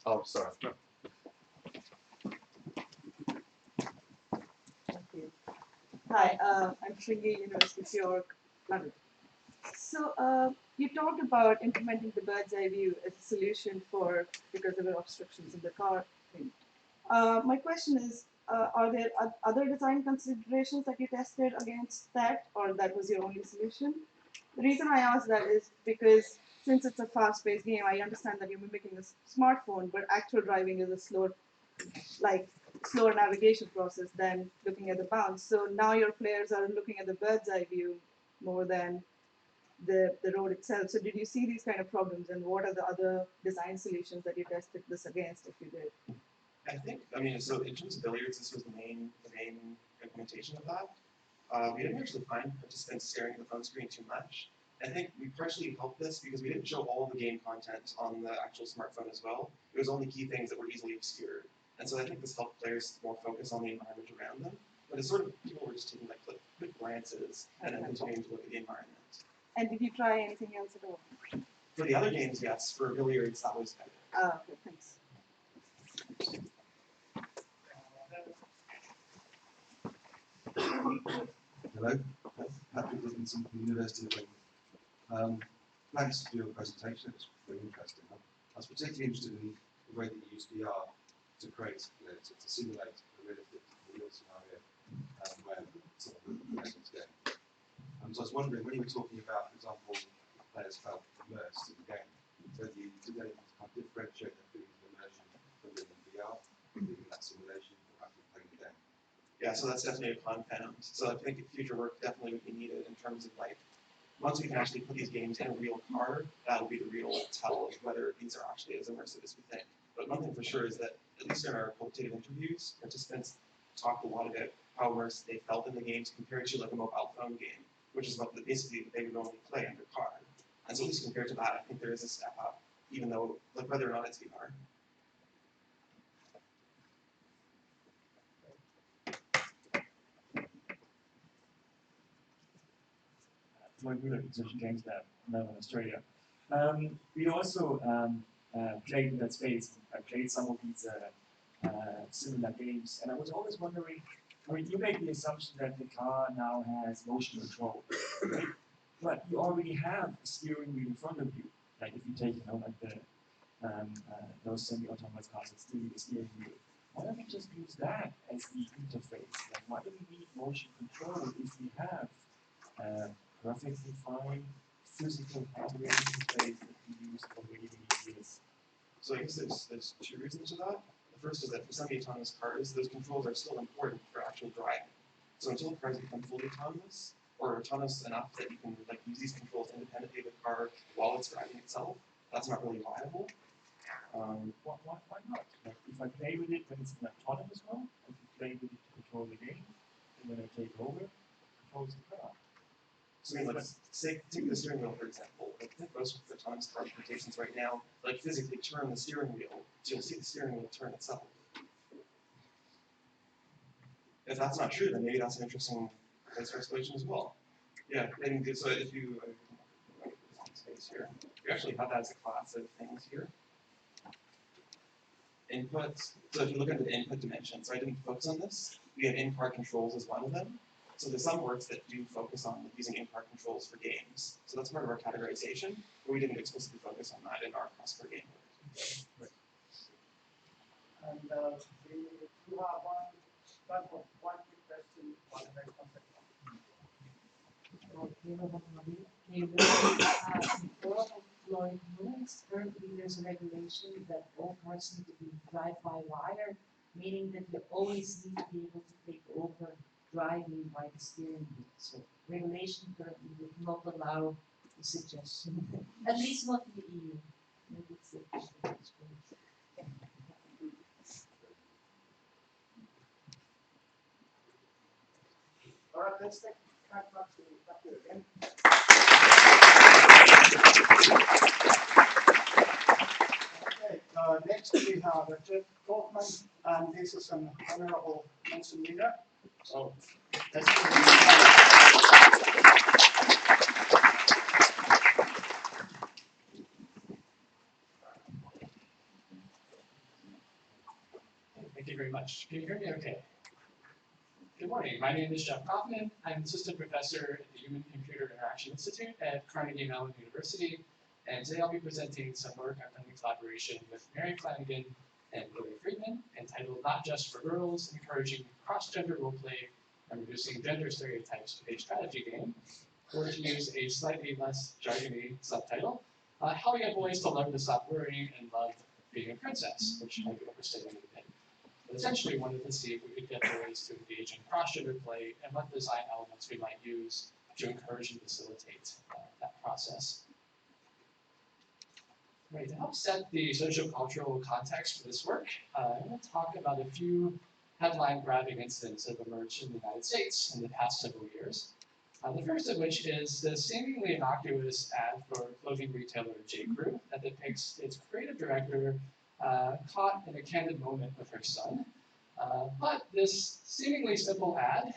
Oh, sorry. Thank you. Hi, I'm Shringi, University of York, London. So you talked about implementing the bird's eye view as a solution because there were obstructions in the car thing. My question is, are there other design considerations that you tested against that, or that was your only solution? The reason I ask that is because since it's a fast-paced game, I understand that you're mimicking a smartphone, but actual driving is a slower navigation process than looking at the bounce. So now your players are looking at the bird's eye view more than the road itself. So did you see these kind of problems, and what are the other design solutions that you tested this against, if you did? So in terms of billiards, this was the main implementation of that. We didn't actually find participants staring at the phone screen too much. I think we partially helped this because we didn't show all the game content on the actual smartphone as well. It was only key things that were easily obscured. And so I think this helped players more focus on the environment around them. But it's sort of, people were just taking like quick glances and then continuing to look at the environment. And did you try anything else at all? For the other games, yes. For billiards, that was better. Ah, okay, thanks. Hello, Patrick Dickinson from the University of Reading. Thanks for your presentation, it's very interesting. I was particularly interested in the way that you use VR to create, to simulate a realistic real scenario where sort of the presence game. So I was wondering, when you were talking about, for example, players felt immersed in the game, whether you did anything to kind of differentiate that feeling of immersion from being in VR, being in that simulation, or actually playing the game? Yeah, so that's definitely a confound. So I think future work definitely would be needed in terms of like, once we can actually put these games in a real card, that will be the real tell of whether these are actually as immersive as we think. But one thing for sure is that, at least in our qualitative interviews, participants talked a lot about how immersed they felt in the games compared to like a mobile phone game, which is what basically they would normally play under card. And so at least compared to that, I think there is a step up, even though, like whether or not it's VR. Floyd Wheeler, Position Games Lab, Melbourne, Australia. We also played in that space. I played some of these similar games, and I was always wondering, I mean, you make the assumption that the car now has motion control, right? But you already have a steering wheel in front of you. Like if you take, like the those semi-autonomous cars, it's still the steering wheel. Why don't we just use that as the interface? Like, why do we need motion control if we have perfectly fine physical hardware interface that we use for many years? So I guess there's two reasons to that. The first is that for semi-autonomous cars, those controls are still important for actual driving. So until cars become fully autonomous, or autonomous enough that you can like use these controls independently of the car while it's driving itself, that's not really viable. Why not? Like, if I play with it when it's in autonomous mode, if you play with it to control the game, and when I take over, it controls the car. So I mean, let's say, take the steering wheel for example. I think most autonomous car implementations right now, like physically turn the steering wheel, so you'll see the steering wheel turn itself. If that's not true, then maybe that's an interesting place for exploration as well. Yeah, and so if you space here, you actually have that as a class of things here. Inputs. So if you look at the input dimensions, so I didn't focus on this. We have in-car controls as one of them. So there's some works that do focus on using in-car controls for games. So that's part of our categorization, but we didn't explicitly focus on that in our cross-car game work. And we do have one quick question on the next concept. Floyd, currently there's a regulation that all cars need to be drive-by-wire, meaning that you always need to be able to take over driving by the steering wheel. So regulation currently would not allow the suggestion, at least not in the EU. Maybe it's the All right, let's take back to again. Okay, next we have Jeff Kaufman, and this is an honorable mention leader. So let's Thank you very much. Can you hear me okay? Good morning. My name is Jeff Kaufman. I'm assistant professor at the Human-Computer Interaction Institute at Carnegie Mellon University. And today I'll be presenting some work I've done in collaboration with Mary Flanagan and Lily Friedman, entitled Not Just for Girls, Encouraging Cross-Gender Roleplay and Reducing Gender Stereotypes with a Strategy Game, or to use a slightly less jargony subtitle, How We Get Boys to Learn to Stop Worrying and Love Being a Princess, which might be overstating a bit. But essentially wanted to see if we could get boys to engage in cross-gender play and what design elements we might use to encourage and facilitate that process. Right, to help set the socio-cultural context for this work, I'm going to talk about a few headline-grabbing incidents that have emerged in the United States in the past several years. The first of which is the seemingly innocuous ad for clothing retailer J.Crew that depicts its creative director caught in a candid moment with her son. But this seemingly simple ad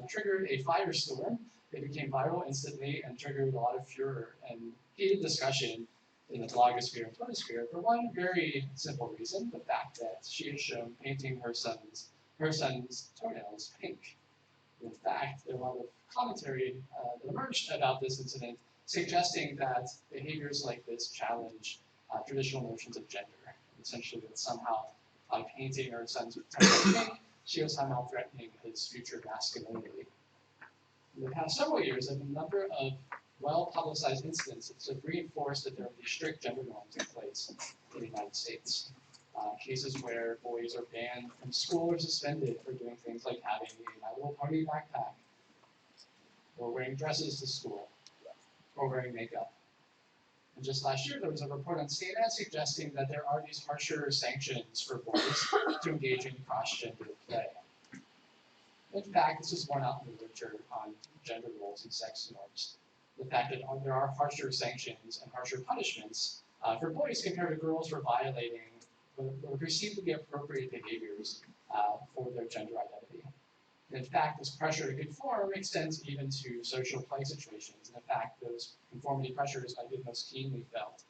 triggered a firestorm. It became viral instantly and triggered a lot of furor and heated discussion in the blogosphere and photosphere for one very simple reason, the fact that she had shown painting her son's toenails pink. In fact, there were a lot of commentary that emerged about this incident, suggesting that behaviors like this challenge traditional notions of gender. Essentially, that somehow by painting her son's toenails pink, she was somehow threatening his future masculinity. In the past several years, there have been a number of well-publicized incidents that have reinforced that there are these strict gender norms in place in the United States. Cases where boys are banned from school or suspended for doing things like having a My Little Pony backpack, or wearing dresses to school, or wearing makeup. And just last year, there was a report on CNN suggesting that there are these harsher sanctions for boys to engage in cross-gender play. In fact, this is borne out in the literature on gender roles and sex norms. The fact that there are harsher sanctions and harsher punishments for boys compared to girls for violating what are perceived to be appropriate behaviors for their gender identity. In fact, this pressure to conform extends even to social play situations. And in fact, those conformity pressures might be most keenly felt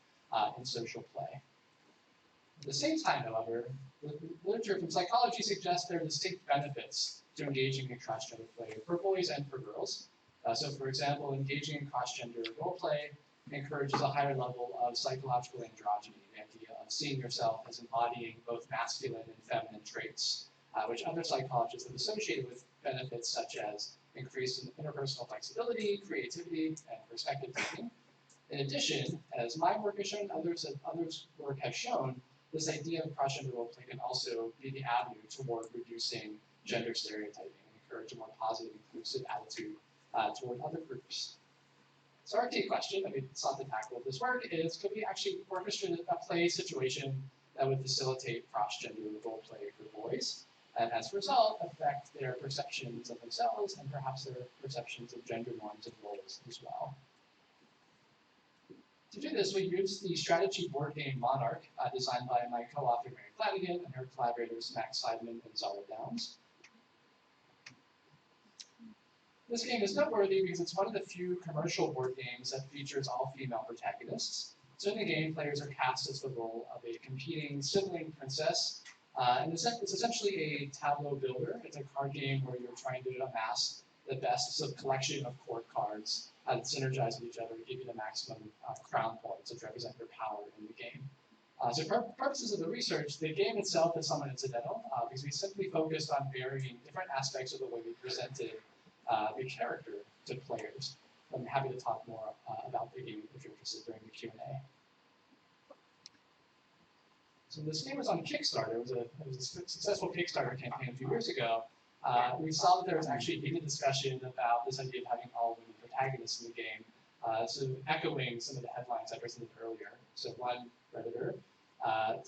in social play. At the same time, however, the literature from psychology suggests there are distinct benefits to engaging in cross-gender play for boys and for girls. So for example, engaging in cross-gender role play encourages a higher level of psychological androgyny, the idea of seeing yourself as embodying both masculine and feminine traits, which other psychologists have associated with benefits such as increased interpersonal flexibility, creativity, and perspective taking. In addition, as my work has shown, others' work has shown, this idea of cross-gender role play can also be the avenue toward reducing gender stereotyping and encourage a more positive, inclusive attitude toward other groups. So our key question that we sought to tackle with this work is, could we actually orchestrate a play situation that would facilitate cross-gender role play for boys, and as a result, affect their perceptions of themselves and perhaps their perceptions of gender norms and roles as well. To do this, we used the strategy board game Monarch, designed by my co-author Mary Flanagan and her collaborators Max Seidman and Zara Downs. This game is noteworthy because it's one of the few commercial board games that features all female protagonists. So in the game, players are cast as the role of a competing sibling princess. And it's essentially a tableau builder. It's a card game where you're trying to amass the best collection of court cards that synergize with each other to give you the maximum crown points, which represent your power in the game. So for purposes of the research, the game itself is somewhat incidental because we simply focused on varying different aspects of the way we presented the character to players. I'm happy to talk more about the game if you're interested during the Q&A. So this game was on Kickstarter. It was a successful Kickstarter campaign a few years ago. We saw that there was actually heated discussion about this idea of having all women protagonists in the game, so echoing some of the headlines I presented earlier. So one Redditor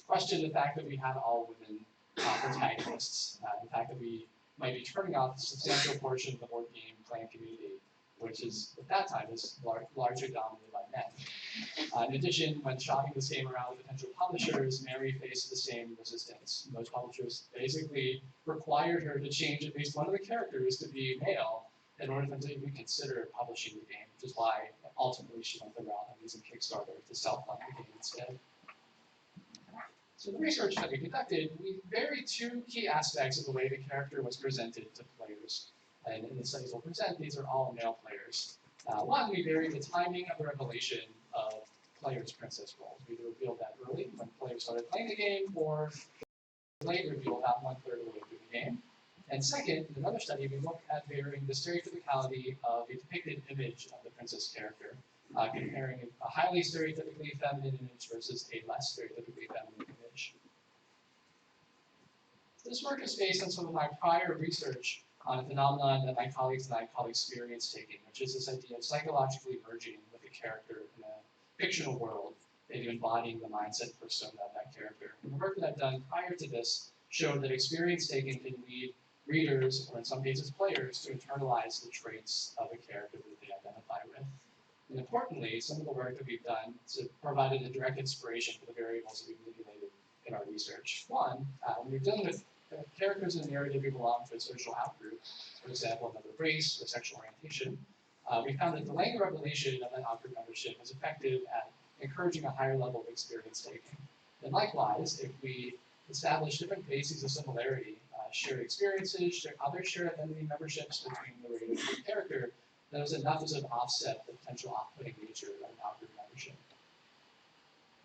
questioned the fact that we had all women protagonists, the fact that we might be turning off a substantial portion of the board game playing community, which is, at that time, was largely dominated by men. In addition, when shopping this game around with potential publishers, Mary faced the same resistance. Most publishers basically required her to change at least one of the characters to be male in order for them to even consider publishing the game, which is why ultimately she went the route of using Kickstarter to self-fund the game instead. So the research that we conducted, we varied two key aspects of the way the character was presented to players. And in the studies we'll present, these are all male players. One, we varied the timing of the revelation of players' princess roles. We either revealed that early when players started playing the game, or late reveal about 1/3 of the way through the game. And second, in another study, we looked at varying the stereotypicality of the depicted image of the princess character, comparing a highly stereotypically feminine image versus a less stereotypically feminine image. This work is based on some of my prior research on a phenomenon that my colleagues and I call experience taking, which is this idea of psychologically merging with a character in a fictional world, maybe embodying the mindset persona of that character. And the work that I've done prior to this showed that experience taking can lead readers, or in some cases players, to internalize the traits of a character that they identify with. And importantly, some of the work that we've done provided a direct inspiration for the variables that we've manipulated in our research. One, when you're dealing with characters in a narrative who belong to a social outgroup, for example, another race or sexual orientation, we found that delaying the revelation of that outgroup membership is effective at encouraging a higher level of experience taking. And likewise, if we establish different bases of similarity, shared experiences, other shared identity memberships between the rated character, that was enough to sort of offset the potential off-putting nature of an outgroup membership.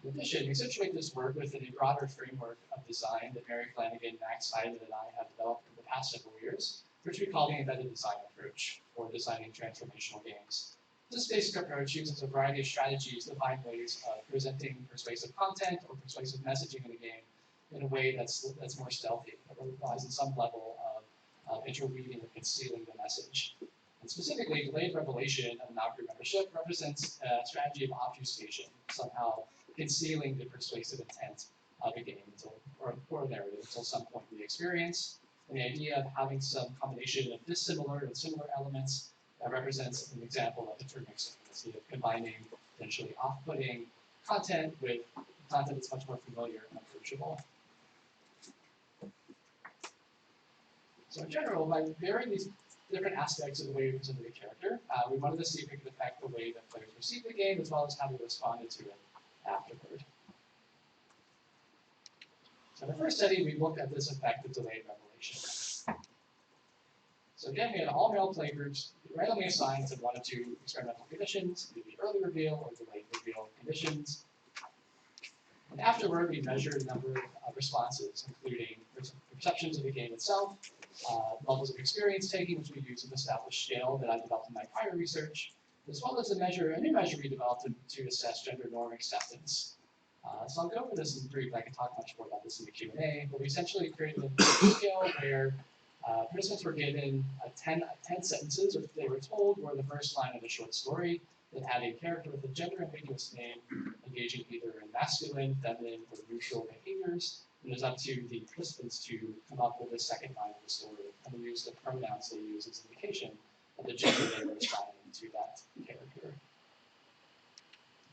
In addition, we situate this work within a broader framework of design that Mary Flanagan, Max Hyman, and I have developed in the past several years, which we call the embedded design approach, or designing transformational games. This basic approach uses a variety of strategies to find ways of presenting persuasive content or persuasive messaging in a game in a way that's more stealthy, that relies on some level of interweaving or concealing the message. And specifically, delayed revelation of an outgroup membership represents a strategy of obfuscation, somehow concealing the persuasive intent of a game or a narrative until some point in the experience. And the idea of having some combination of dissimilar and similar elements that represents an example of intermixing, this idea of combining potentially off-putting content with content that's much more familiar and approachable. So in general, by varying these different aspects of the way we presented the character, we wanted to see if it could affect the way that players received the game as well as how they responded to it afterward. So in the first study, we looked at this effect of delayed revelation. So again, we had all-male play groups randomly assigned to one of two experimental conditions, either the early reveal or delayed reveal conditions. And afterward, we measured a number of responses, including perceptions of the game itself, levels of experience taking, which we use an established scale that I developed in my prior research, as well as a new measure we developed to assess gender norm acceptance. So I'll go over this in brief. I can talk much more about this in the Q&A, but we essentially created a scale where participants were given 10 sentences, or they were told were the first line of a short story that had a character with a gender-ambiguous name engaging either in masculine, feminine, or neutral behaviors. And it was up to the participants to come up with a second line of the story and use the pronouns they use as indication of the gender they were assigning to that character.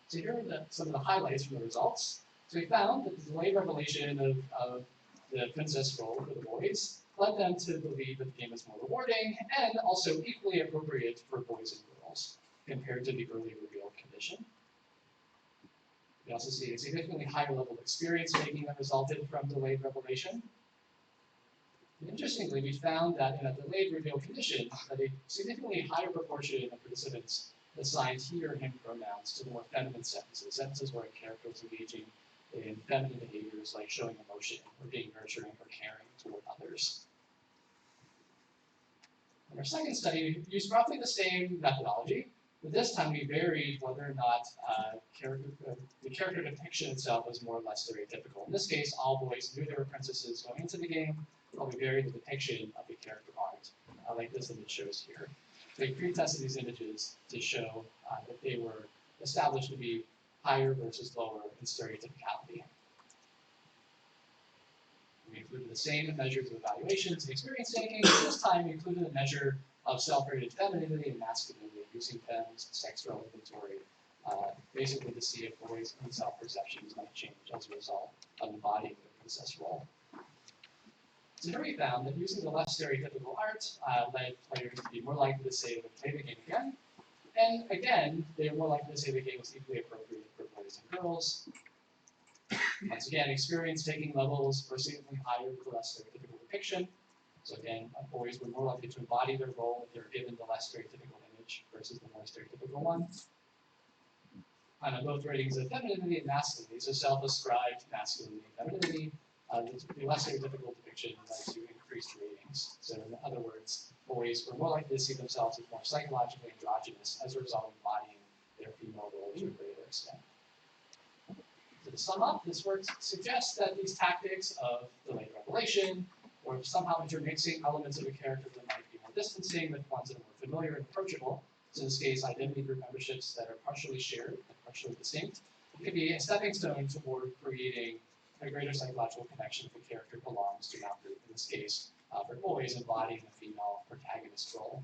So here are some of the highlights from the results. So we found that the delayed revelation of the princess role for the boys led them to believe that the game is more rewarding and also equally appropriate for boys and girls compared to the early reveal condition. We also see a significantly higher level of experience making that resulted from delayed revelation. And interestingly, we found that in a delayed reveal condition, that a significantly higher proportion of participants assigned he or him pronouns to the more feminine sentences where a character is engaging in feminine behaviors like showing emotion or being nurturing or caring toward others. In our second study, we used roughly the same methodology, but this time we varied whether or not the character depiction itself was more or less stereotypical. In this case, all boys knew they were princesses going into the game, but we varied the depiction of the character art, like this image shows here. So we pre-tested these images to show that they were established to be higher versus lower in stereotypicality. We included the same measures of evaluations and experience taking, but this time we included a measure of self-rated femininity and masculinity using FEM's sex role inventory, basically to see if boys' own self-perceptions might change as a result of embodying their princess role. So here we found that using the less stereotypical art led players to be more likely to say they would play the game again. And again, they were more likely to say the game was equally appropriate for boys and girls. Once again, experience taking levels were significantly higher with the less stereotypical depiction. So again, boys were more likely to embody their role if they were given the less stereotypical image versus the more stereotypical one. On both ratings of femininity and masculinity, so self-ascribed masculinity and femininity, the less stereotypical depiction led to increased ratings. So in other words, boys were more likely to see themselves as more psychologically androgynous as a result of embodying their female role to a greater extent. So to sum up, this work suggests that these tactics of delayed revelation, or somehow intermixing elements of a character that might be more distancing with ones that are more familiar and approachable, so in this case, identity group memberships that are partially shared and partially distinct, could be a stepping stone toward creating a greater psychological connection if the character belongs to an outgroup, in this case, for boys embodying the female protagonist role.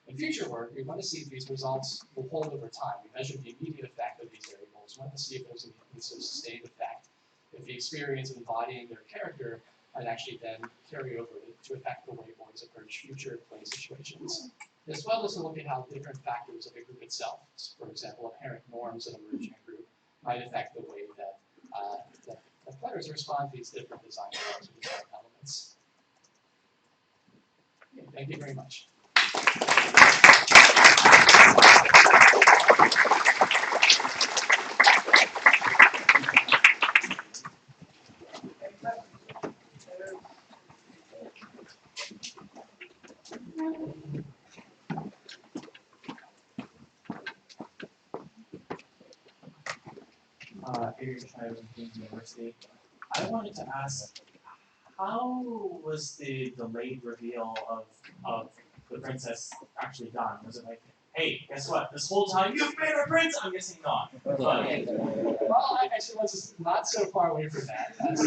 In future work, we want to see if these results will hold over time. We measured the immediate effect of these variables. We want to see if there's a sustained effect, if the experience of embodying their character might actually then carry over to affect the way boys approach future play situations, as well as to look at how different factors of a group itself, for example, apparent norms that emerge in a group, might affect the way that that players respond to these different design laws or design elements. Okay, thank you very much. Peter Schneider from Queen's University. I wanted to ask, how was the delayed reveal of the princess actually done? Was it like, hey, guess what? This whole time you've been a prince? I'm guessing not. But, well, I actually was not so far away from that. So,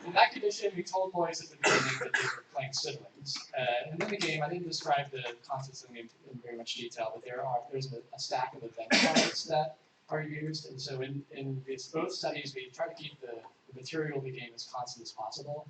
in that condition, we told boys at the beginning that they were playing siblings. And in the game, I didn't describe the concepts in very much detail, but there's a stack of event cards that are used, and so in both studies we try to keep the material of the game as constant as possible,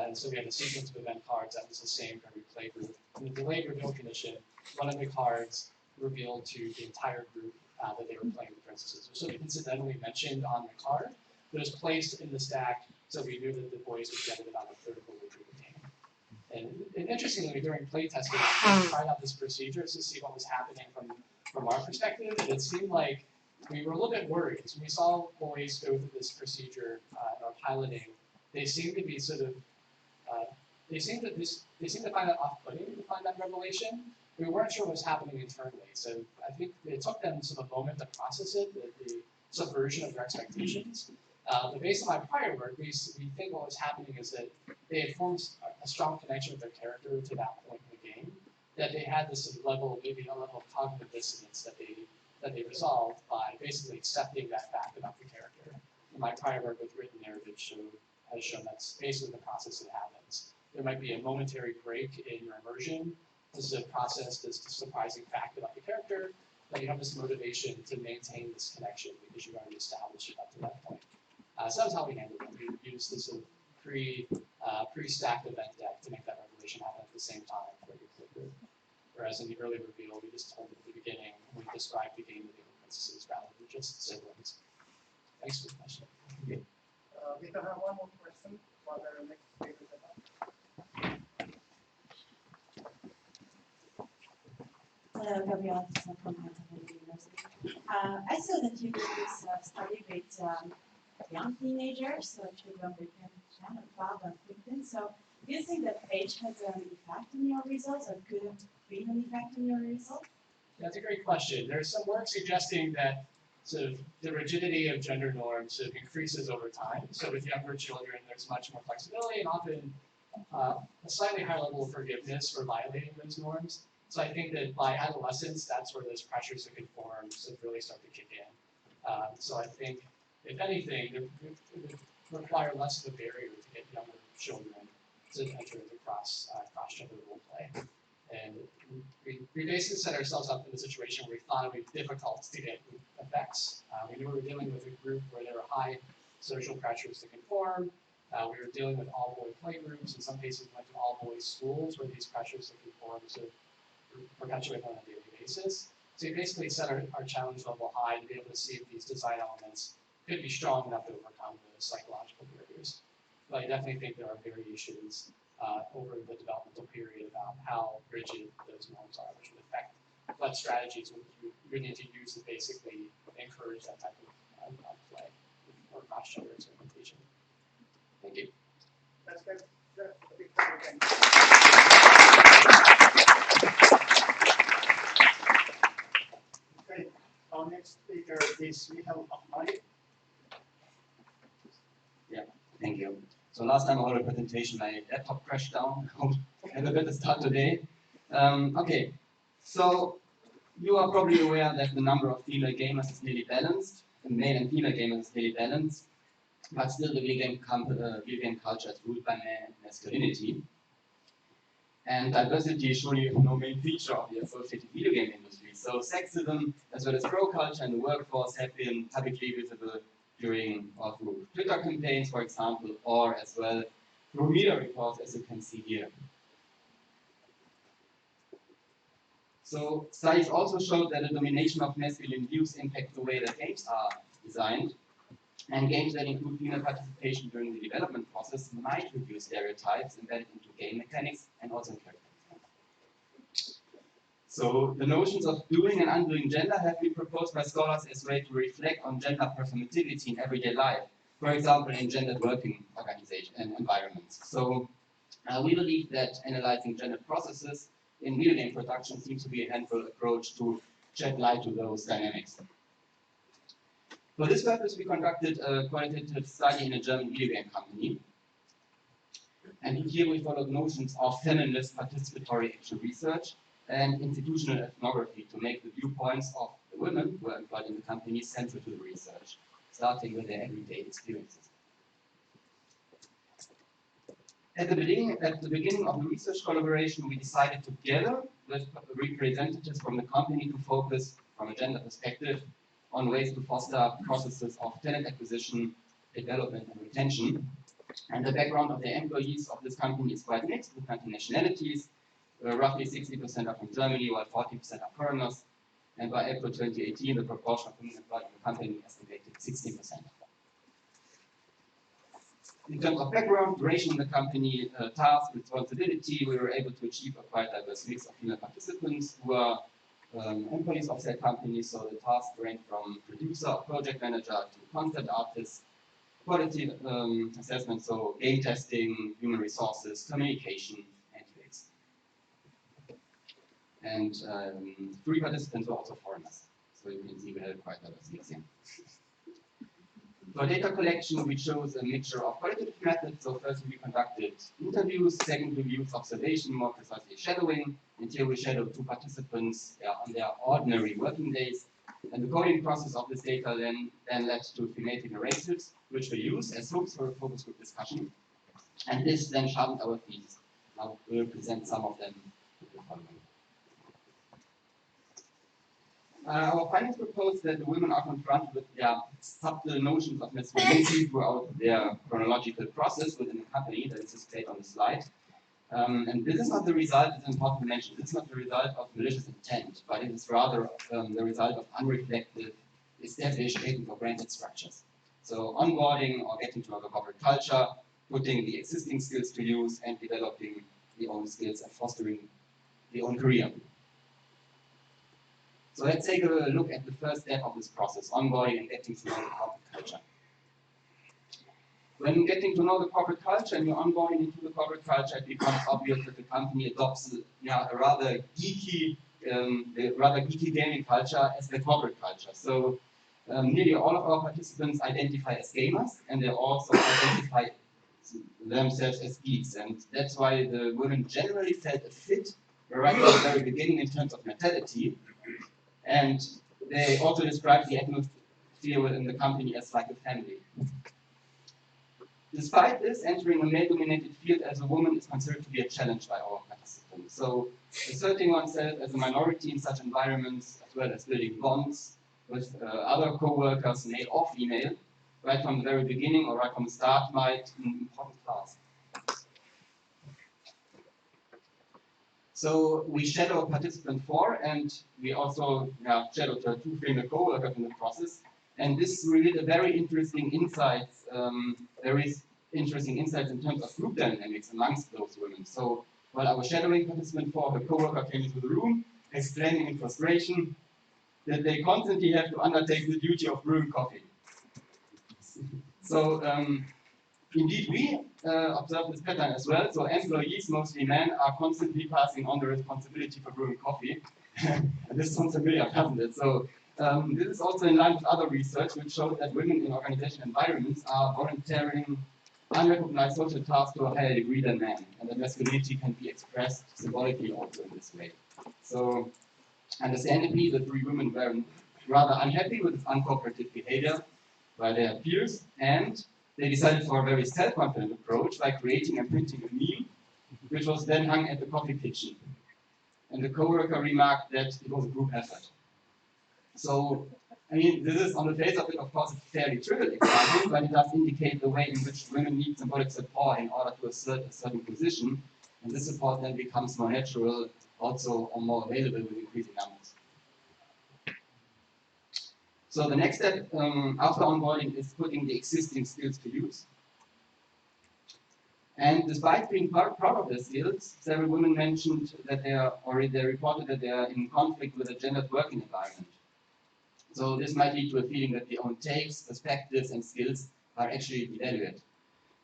and so we have a sequence of event cards that was the same for every play group. In the delayed reveal condition, one of the cards revealed to the entire group that they were playing the princesses. It was sort of incidentally mentioned on the card, but it was placed in the stack so we knew that the boys would get it about a third of the way through the game. And interestingly, during play testing, we tried out this procedure to see what was happening from our perspective, and it seemed like we were a little bit worried. So when we saw boys go through this procedure in our piloting, they seemed to be sort of, they seemed to find that off-putting to find that revelation. We weren't sure what was happening internally. So I think it took them sort of a moment to process it, the subversion of their expectations. But based on my prior work, we think what was happening is that they had formed a strong connection with their character to that point in the game, that they had this sort of level, maybe a level of cognitive dissonance that they resolved by basically accepting that fact about the character. In my prior work with written narrative has shown that's basically the process that happens. There might be a momentary break in your immersion. This is a process, this surprising fact about the character, but you have this motivation to maintain this connection because you've already established it up to that point. So that was how we handled it. We used this sort of pre-stacked event deck to make that revelation happen at the same time for your play group. Whereas in the early reveal, we just told them at the beginning, we described the game that they were princesses rather than just siblings. Thanks for the question. We can have one more question for the next speaker. Hello, Gabriela from Manhattan University. I saw that you did this study with young teenagers, so children with 10 or 12 and 15. So do you think that age has an effect on your results, or could have been an effect on your results? That's a great question. There's some work suggesting that sort of the rigidity of gender norms sort of increases over time. So with younger children, there's much more flexibility and often a slightly higher level of forgiveness for violating those norms. So I think that by adolescence, that's where those pressures to conform sort of really start to kick in. So I think, if anything, it would require less of a barrier to get younger children to enter into cross-gender role play. And we basically set ourselves up in a situation where we thought it would be difficult to get effects. We knew we were dealing with a group where there were high social pressures to conform. We were dealing with all-boy play groups. In some cases, we went to all-boy schools where these pressures to conform sort of perpetuate on a daily basis. So we basically set our challenge level high to be able to see if these design elements could be strong enough to overcome those psychological barriers. But I definitely think there are variations over the developmental period about how rigid those norms are, which would affect what strategies you would need to use to basically encourage that type of play or cross-gender experimentation. Thank you. That's a big thing. Okay, our next speaker is Michael Ahmadi. Yeah, thank you. So last time I heard a presentation, my laptop crashed down. I hope I have a better start today. Okay, so you are probably aware that the number of female gamers is nearly balanced. The male and female gamers is nearly balanced, but still the video game culture is ruled by masculinity. And diversity is surely no main feature of the associated video game industry. So sexism as well as pro culture in the workforce have been publicly visible during or through Twitter campaigns, for example, or as well through media reports, as you can see here. So studies also showed that the domination of masculine views impacts the way that games are designed, and games that include female participation during the development process might reduce stereotypes embedded into game mechanics and also in character design. So the notions of doing and undoing gender have been proposed by scholars as a way to reflect on gender performativity in everyday life, for example in gendered working organization and environments. So we believe that analyzing gendered processes in video game production seems to be a helpful approach to shed light to those dynamics. For this purpose, we conducted a qualitative study in a German video game company. And here we followed notions of feminist participatory action research and institutional ethnography to make the viewpoints of the women who were employed in the company central to the research, starting with their everyday experiences. At the beginning of the research collaboration, we decided together with representatives from the company to focus, from a gender perspective, on ways to foster processes of talent acquisition, development, and retention. And the background of the employees of this company is quite mixed with country nationalities. Roughly 60% are from Germany, while 40% are foreigners. And by April 2018, the proportion of women employed in the company estimated 16%. In terms of background, duration in the company, task, responsibility, we were able to achieve a quite diverse mix of female participants who are employees of their company. So the tasks range from producer or project manager to concept artist, quality assessment, so game testing, human resources, communication, and UX. And 3 participants were also foreigners. So you can see we had a quite diverse mix here. For data collection, we chose a mixture of qualitative methods. So first we conducted interviews, second we used observation, more precisely shadowing. And here we shadowed 2 participants on their ordinary working days. And the coding process of this data then led to thematic narratives, which we use as hooks for a focus group discussion. And this then sharpened our thesis. Now we'll present some of them in the following. Our findings propose that the women are confronted with their subtle notions of masculinity throughout their chronological process within the company that is displayed on the slide. And this is not the result, it's important to mention, this is not the result of malicious intent, but it is rather the result of unreflected, established patent or branded structures. So onboarding or getting to know the corporate culture, putting the existing skills to use and developing the own skills and fostering the own career. So let's take a look at the first step of this process, onboarding and getting to know the corporate culture. When getting to know the corporate culture and you're onboarding into the corporate culture, it becomes obvious that the company adopts a rather geeky gaming culture as the corporate culture. So nearly all of our participants identify as gamers, and they also identify themselves as geeks. And that's why the women generally felt a fit right from the very beginning in terms of mentality. And they also describe the atmosphere within the company as like a family. Despite this, entering a male-dominated field as a woman is considered to be a challenge by our participants. So asserting oneself as a minority in such environments, as well as building bonds with other co-workers, male or female, right from the very beginning or right from the start might be an important task. So we shadow participant 4, and we also shadowed 2 female co-workers in the process. And this revealed a very interesting insights, in terms of group dynamics amongst those women. So while I was shadowing participant 4, her co-worker came into the room, exclaiming in frustration that they constantly have to undertake the duty of brewing coffee. So indeed, we observe this pattern as well. So employees, mostly men, are constantly passing on the responsibility for brewing coffee. And this sounds familiar, doesn't it? So this is also in line with other research, which shows that women in organizational environments are volunteering unrecognized social tasks to a higher degree than men, and that masculinity can be expressed symbolically also in this way. So, understandably, the 3 women were rather unhappy with this uncooperative behavior by their peers, and they decided for a very self-confident approach by creating and printing a meme which was then hung at the coffee kitchen. And the coworker remarked that it was a group effort. So, I mean, this is on the face of it, of course, a fairly trivial example, but it does indicate the way in which women need symbolic support in order to assert a certain position, and this support then becomes more natural, also or more available with increasing numbers. So the next step after onboarding is putting the existing skills to use. And despite being proud of their skills, several women mentioned that they reported that they are in conflict with a gendered working environment. So this might lead to a feeling that their own takes, perspectives, and skills are actually devalued.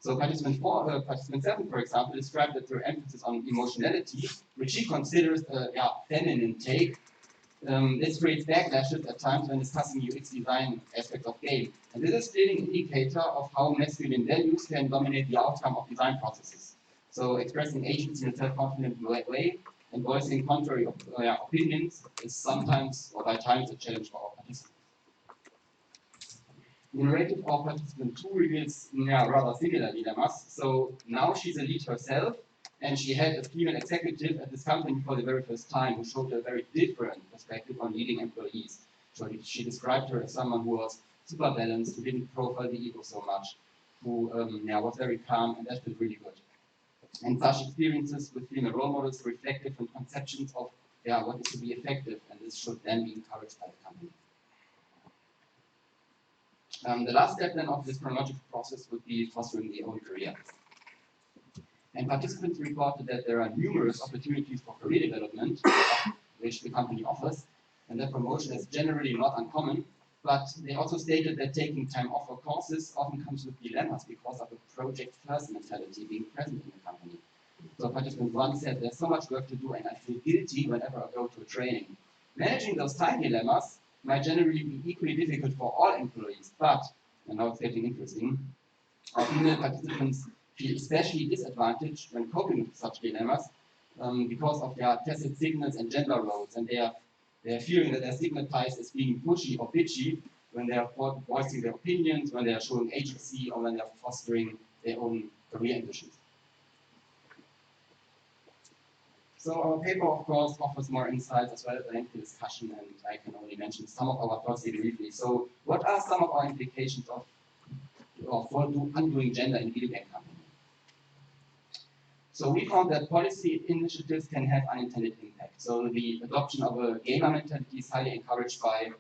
So participant 7, for example, described that their emphasis on emotionality, which she considers a feminine take, this creates backlashes at times when discussing UX design aspects of game. And this is still an indicator of how masculine values can dominate the outcome of design processes. So expressing agency in a self-confident way and voicing contrary opinions is sometimes or by times a challenge for our participants. The narrative of participant 2 reveals rather similar dilemmas. So now she's a lead herself, and she had a female executive at this company for the very first time who showed a very different perspective on leading employees. So she described her as someone who was super balanced, who didn't profile the ego so much, who was very calm, and that felt really good. And such experiences with female role models reflect different conceptions of what is to be effective, and this should then be encouraged by the company. The last step then of this chronological process would be fostering the own career. And participants reported that there are numerous opportunities for career development, which the company offers, and that promotion is generally not uncommon, but they also stated that taking time off for courses often comes with dilemmas because of a project-first mentality being present in the company. So participant 1 said, there's so much work to do and I feel guilty whenever I go to a training. Managing those time dilemmas might generally be equally difficult for all employees, but, and now it's getting interesting, our female participants feel especially disadvantaged when coping with such dilemmas because of their tacit signals and gender roles, and they are fearing that they're stigmatized as being pushy or bitchy when they are voicing their opinions, when they are showing agency, or when they are fostering their own career ambitions. So our paper, of course, offers more insights as well as a lengthy discussion, and I can only mention some of our thoughts here briefly. So what are some of our implications for undoing gender in video game companies? So we found that policy initiatives can have unintended impact. So the adoption of a gamer mentality is highly encouraged by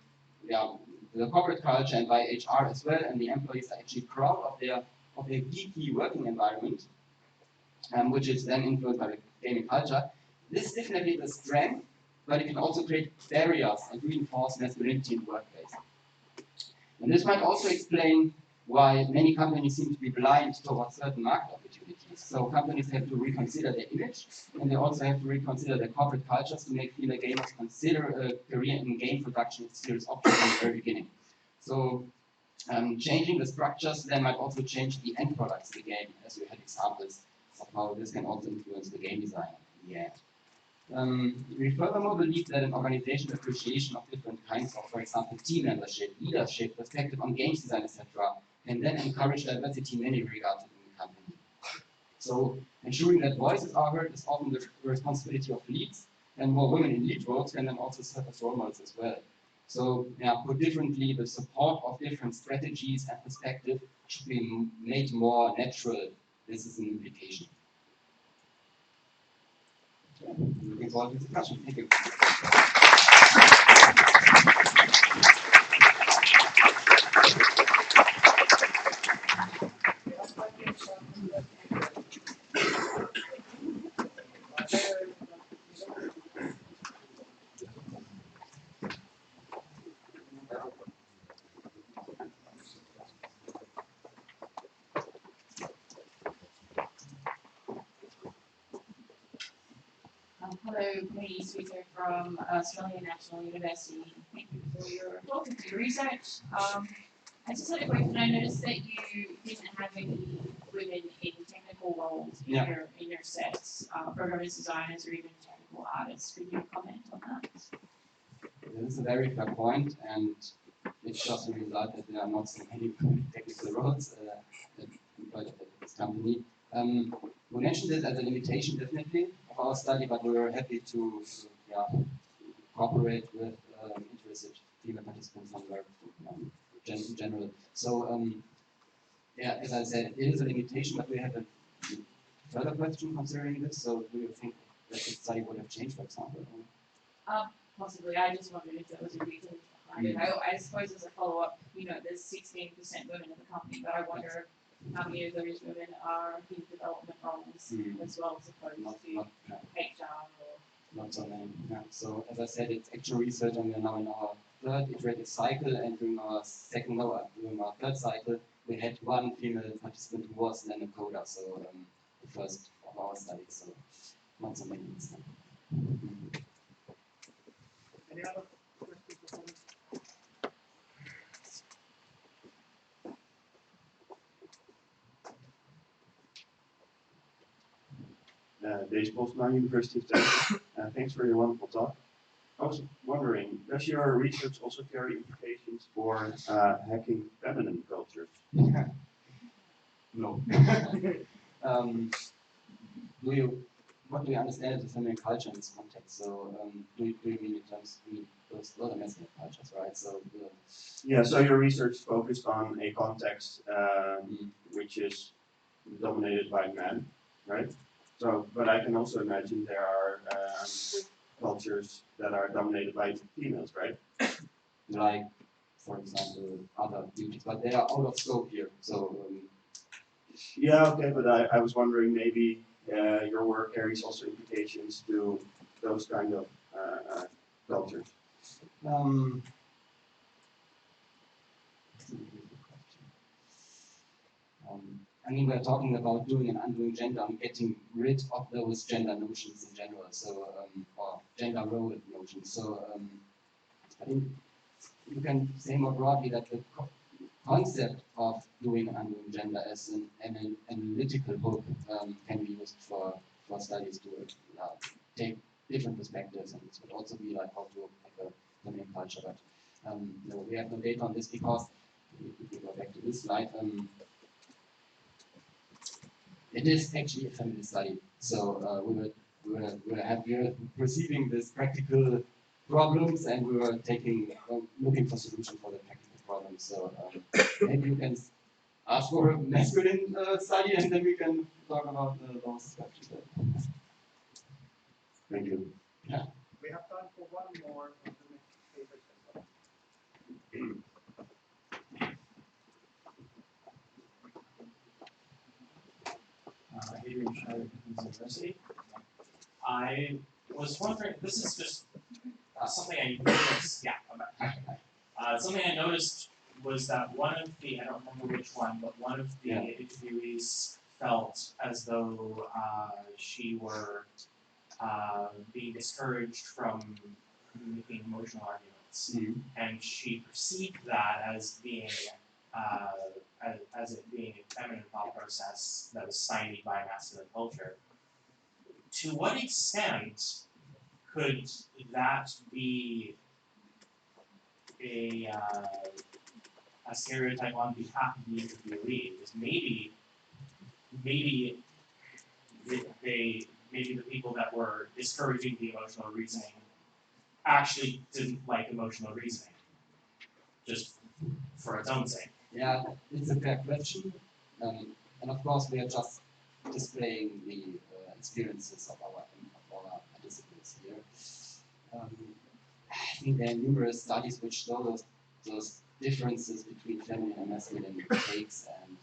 the corporate culture and by HR as well, and the employees are actually proud of their geeky working environment, which is then influenced by the gaming culture. This is definitely the strength, but it can also create barriers and reinforce masculinity in the workplace. And this might also explain why many companies seem to be blind towards certain market opportunities. So companies have to reconsider their image, and they also have to reconsider their corporate cultures to make female gamers consider a career in game production as a serious option from the very beginning. So changing the structures then might also change the end products of the game, as we had examples of how this can also influence the game design in the end. We furthermore believe that an organizational appreciation of different kinds of, for example, team membership, leadership, perspective on games design, etc., can then encourage diversity in many regards in the company. So ensuring that voices are heard is often the responsibility of leads, and more women in lead roles can then also serve as role models as well. So, put differently, the support of different strategies and perspectives should be made more natural. This is an implication. Looking forward to the discussion. Thank you. Hello, Penny Sweeter from Australian National University. Thank you for your talk and for your research. I just had a question. I noticed that you didn't have any women in technical roles in your sets, programmers, designers, or even technical artists. Could you comment on that? This is a very fair point, and it's just a result that there are not so many technical roles employed at this company. We mentioned it as a limitation, definitely, of our study, but we were happy to cooperate with interested female participants on work in general. So, as I said, it is a limitation, but we have a further question considering this. So, do you think that the study would have changed, for example? Possibly. I just wondered if there was a reason behind it. I suppose as a follow-up, there's 16% women in the company, but I wonder how many of those women are in development roles as well, as opposed to HR or... Not so many. Yeah. So as I said, it's actual research, and we are now in our third iterative cycle, and during our third cycle, we had one female participant who was then a coder, so the first of our studies, so not so many this time. Any other questions or comments? Deze Postma, University of Delft. Thanks for your wonderful talk. I was wondering, does your research also carry implications for hacking feminine cultures? No. What do you understand as feminine culture in this context? So, do you mean in terms of those masculine cultures, right? So, yeah. So your research focused on a context which is dominated by men, right? So, but I can also imagine there are cultures that are dominated by females, right? Like, for example, other beauties, but they are out of scope here. So. Yeah. Okay. But I was wondering maybe. Your work carries also implications to those kind of cultures. I mean, we're talking about doing and undoing gender and getting rid of those gender notions in general, so or gender role notions. So I think you can say more broadly that the concept of doing and undoing gender as an analytical book can be used for studies to take different perspectives, and this would also be like how to make a feminine culture. But no, we have no data on this because if we go back to this slide, it is actually a feminist study. So we were perceiving these practical problems, and we were looking for solutions for the practical problems. So maybe you can ask for a masculine study, and then we can talk about those questions. Thank you. Yeah. We have time for one more of the next papers as well. Adrian Shire from University. I was wondering, this is just something I noticed, something I noticed was that one of the, I don't remember which one, but one of the interviewees felt as though she were being discouraged from making emotional arguments, and she perceived that as being as it being a feminine thought process that was stymied by masculine culture. To what extent could that be a stereotype on behalf of the interviewee? Because maybe the people that were discouraging the emotional reasoning actually didn't like emotional reasoning, just for its own sake. Yeah, it's a fair question, and of course we are just displaying the experiences of our participants here. I think there are numerous studies which show those differences between feminine and masculine takes, and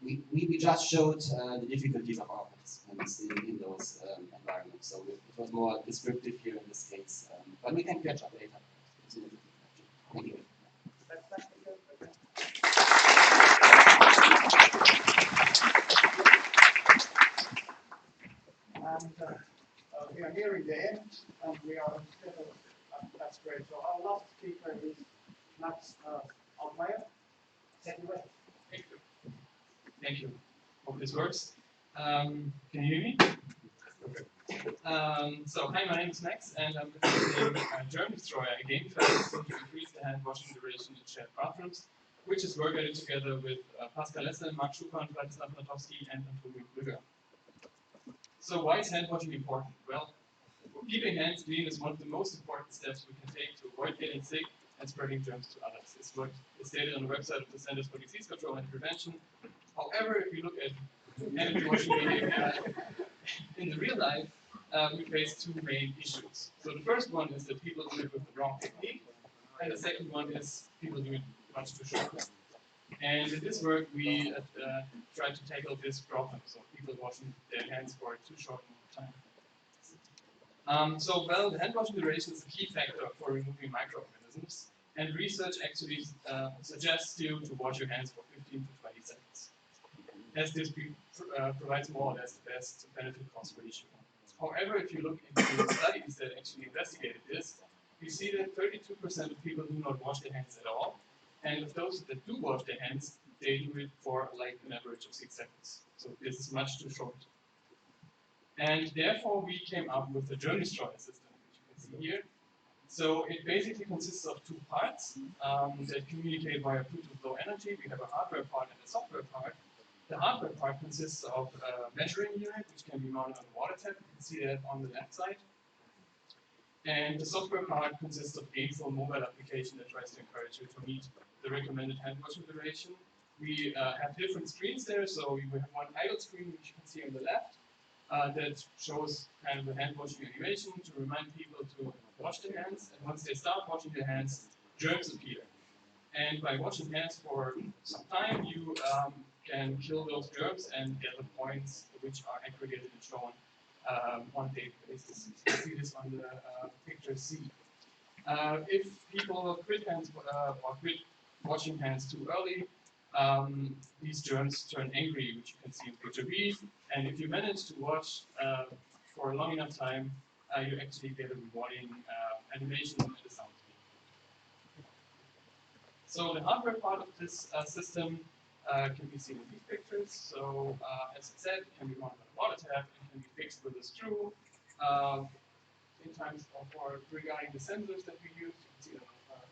we just showed the difficulties of our participants in those environments. So it was more descriptive here in this case, but we can catch up later. Thank you. And we are nearing the end, and we are still, that's great. So our last speaker is Max Altmaier. Take it away. Thank you. Thank you. Hope this works. Can you hear me? Okay. So, hi, my name is Max, and I'm representing German Destroyer, a game developer to increase the hand washing duration in shared bathrooms. which is work I did together with Pascal Lessler, Mark Schupan, Vladislav Natowski, and Antonio Brügger. So why is hand washing important? Well, keeping hands clean is one of the most important steps we can take to avoid getting sick and spreading germs to others. It's what is stated on the website of the Centers for Disease Control and Prevention. However, if you look at hand washing behavior in the real life, we face two main issues. So the first one is that people do it with the wrong technique, and the second one is people do it much too short. And in this work, we try to tackle this problem, so people washing their hands for too short of time. The hand washing duration is a key factor for removing microorganisms, and research actually suggests you to wash your hands for 15 to 20 seconds, as this provides more or less the best benefit-cost ratio. However, if you look into studies that actually investigated this, we see that 32% of people do not wash their hands at all, and of those that do wash their hands, they do it for like an average of 6 seconds. So this is much too short. And therefore, we came up with the germ destroyer system, which you can see here. So it basically consists of two parts that communicate via Bluetooth Low Energy. We have a hardware part and a software part. The hardware part consists of a measuring unit, which can be mounted on a water tap. You can see that on the left side. And the software part consists of a gameful mobile application that tries to encourage you to meet the recommended hand washing duration. We have different screens there. So we have one idle screen, which you can see on the left. That shows kind of the hand washing animation to remind people to wash their hands. And once they start washing their hands, germs appear. And by washing hands for some time, you can kill those germs and get the points which are aggregated and shown on a daily basis. You can see this on the picture C. If people quit washing hands too early, these germs turn angry, which you can see in picture B. And if you manage to wash for a long enough time, you actually get a rewarding animation and a sound. So the hardware part of this system can be seen in these pictures. So as I said, it can be mounted on a water tap, it can be fixed with a screw. In terms of regarding the sensors that we use, you can see them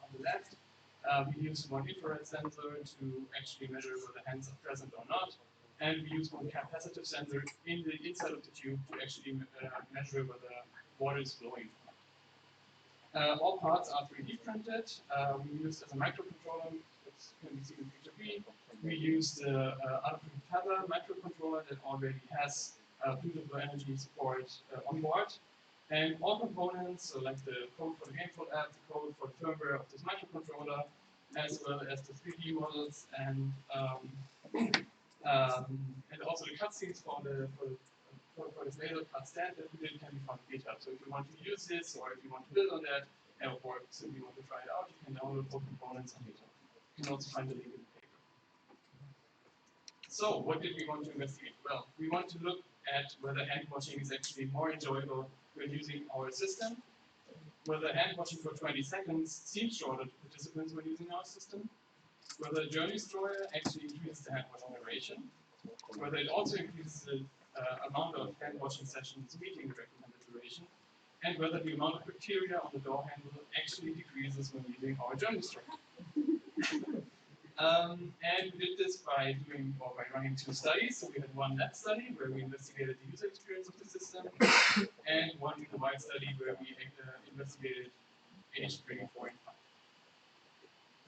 on the left. We use one infrared sensor to actually measure whether hands are present or not. And we use one capacitive sensor in the inside of the tube to actually measure whether water is flowing. All parts are 3D printed. We use as a microcontroller, which can be seen in picture B. We use the Adafruit Tether microcontroller that already has Bluetooth Low Energy support on board. And all components, so like the code for the Gameful app, the code for the firmware of this microcontroller, as well as the 3D models and also the cutscenes for this laser cut stand that we did can be found on GitHub. So if you want to use this, or if you want to build on that, or simply want to try it out, you can download all components on GitHub. You can also find the link in the paper. So what did we want to investigate? Well, we want to look at whether hand washing is actually more enjoyable when using our system, whether hand washing for 20 seconds seems shorter to participants when using our system, whether germ destroyer actually increases the hand washing duration, whether it also increases the amount of hand washing sessions meeting the recommended duration, and whether the amount of bacteria on the door handle actually decreases when using our germ destroyer. And we did this by running two studies. So we had one lab study where we investigated the user experience of the system, and one wide study where we investigated age 3, 4, and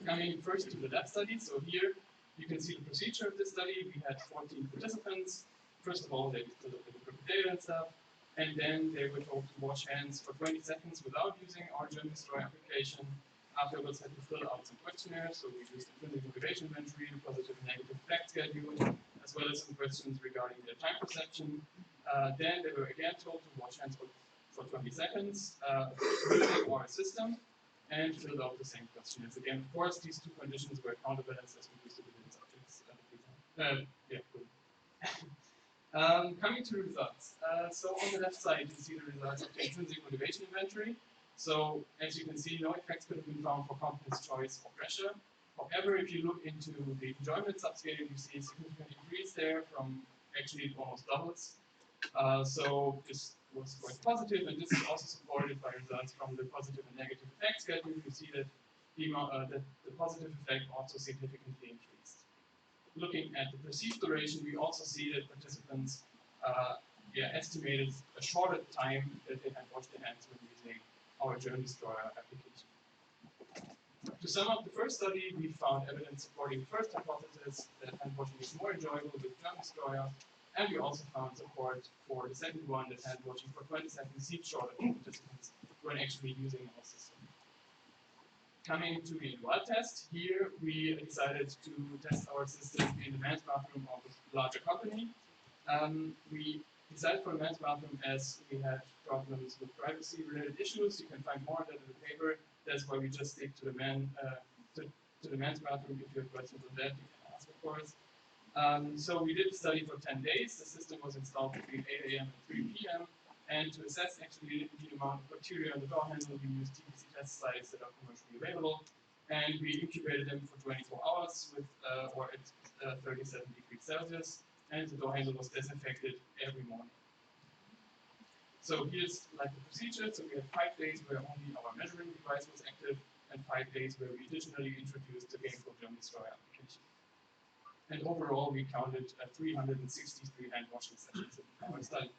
5. Coming first to the lab study, so here you can see the procedure of this study. We had 14 participants. First of all, they filled up the data and stuff, and then they were told to wash hands for 20 seconds without using our germ destroyer application. Afterwards, had to fill out some questionnaires, so we used intrinsic motivation inventory, the positive and negative effect schedule, as well as some questions regarding their time perception. Then they were again told to wash hands for 20 seconds using our system, and filled out the same questionnaires. Again, of course, these two conditions were counterbalanced as we used to within subjects. Coming to the results. So on the left side, you see the results of the intrinsic motivation inventory. So as you can see, no effects could have been found for competence, choice, or pressure. However, if you look into the enjoyment subscale, you see a significant increase there from actually it almost doubles. So this was quite positive, and this is also supported by results from the positive and negative effect schedule. You see that the positive effect also significantly increased. Looking at the perceived duration, we also see that participants estimated a shorter time that they had washed their hands when using our Germ Destroyer application. To sum up the first study, we found evidence supporting the first hypothesis that hand washing is more enjoyable with Germ Destroyer, and we also found support for the second one that hand washing for 20 seconds seemed shorter for participants when actually using our system. Coming to the individual test, here we decided to test our system in the men's bathroom of a larger company. We decided for the men's bathroom as we had problems with privacy-related issues. You can find more of that in the paper. That's why we just stick to the men's bathroom. If you have questions on that, you can ask, of course. So we did the study for 10 days. The system was installed between 8 a.m. and 3 p.m. And to assess actually the amount of bacteria on the door handle, we used TPC test slides that are commercially available. And we incubated them for 24 hours with, or at 37 degrees Celsius. And the door handle was disinfected every morning. So here's like the procedure. So we had 5 days where only our measuring device was active, and 5 days where we additionally introduced the Gameful Germ Destroyer application. And overall, we counted 363 hand washing sessions in our study.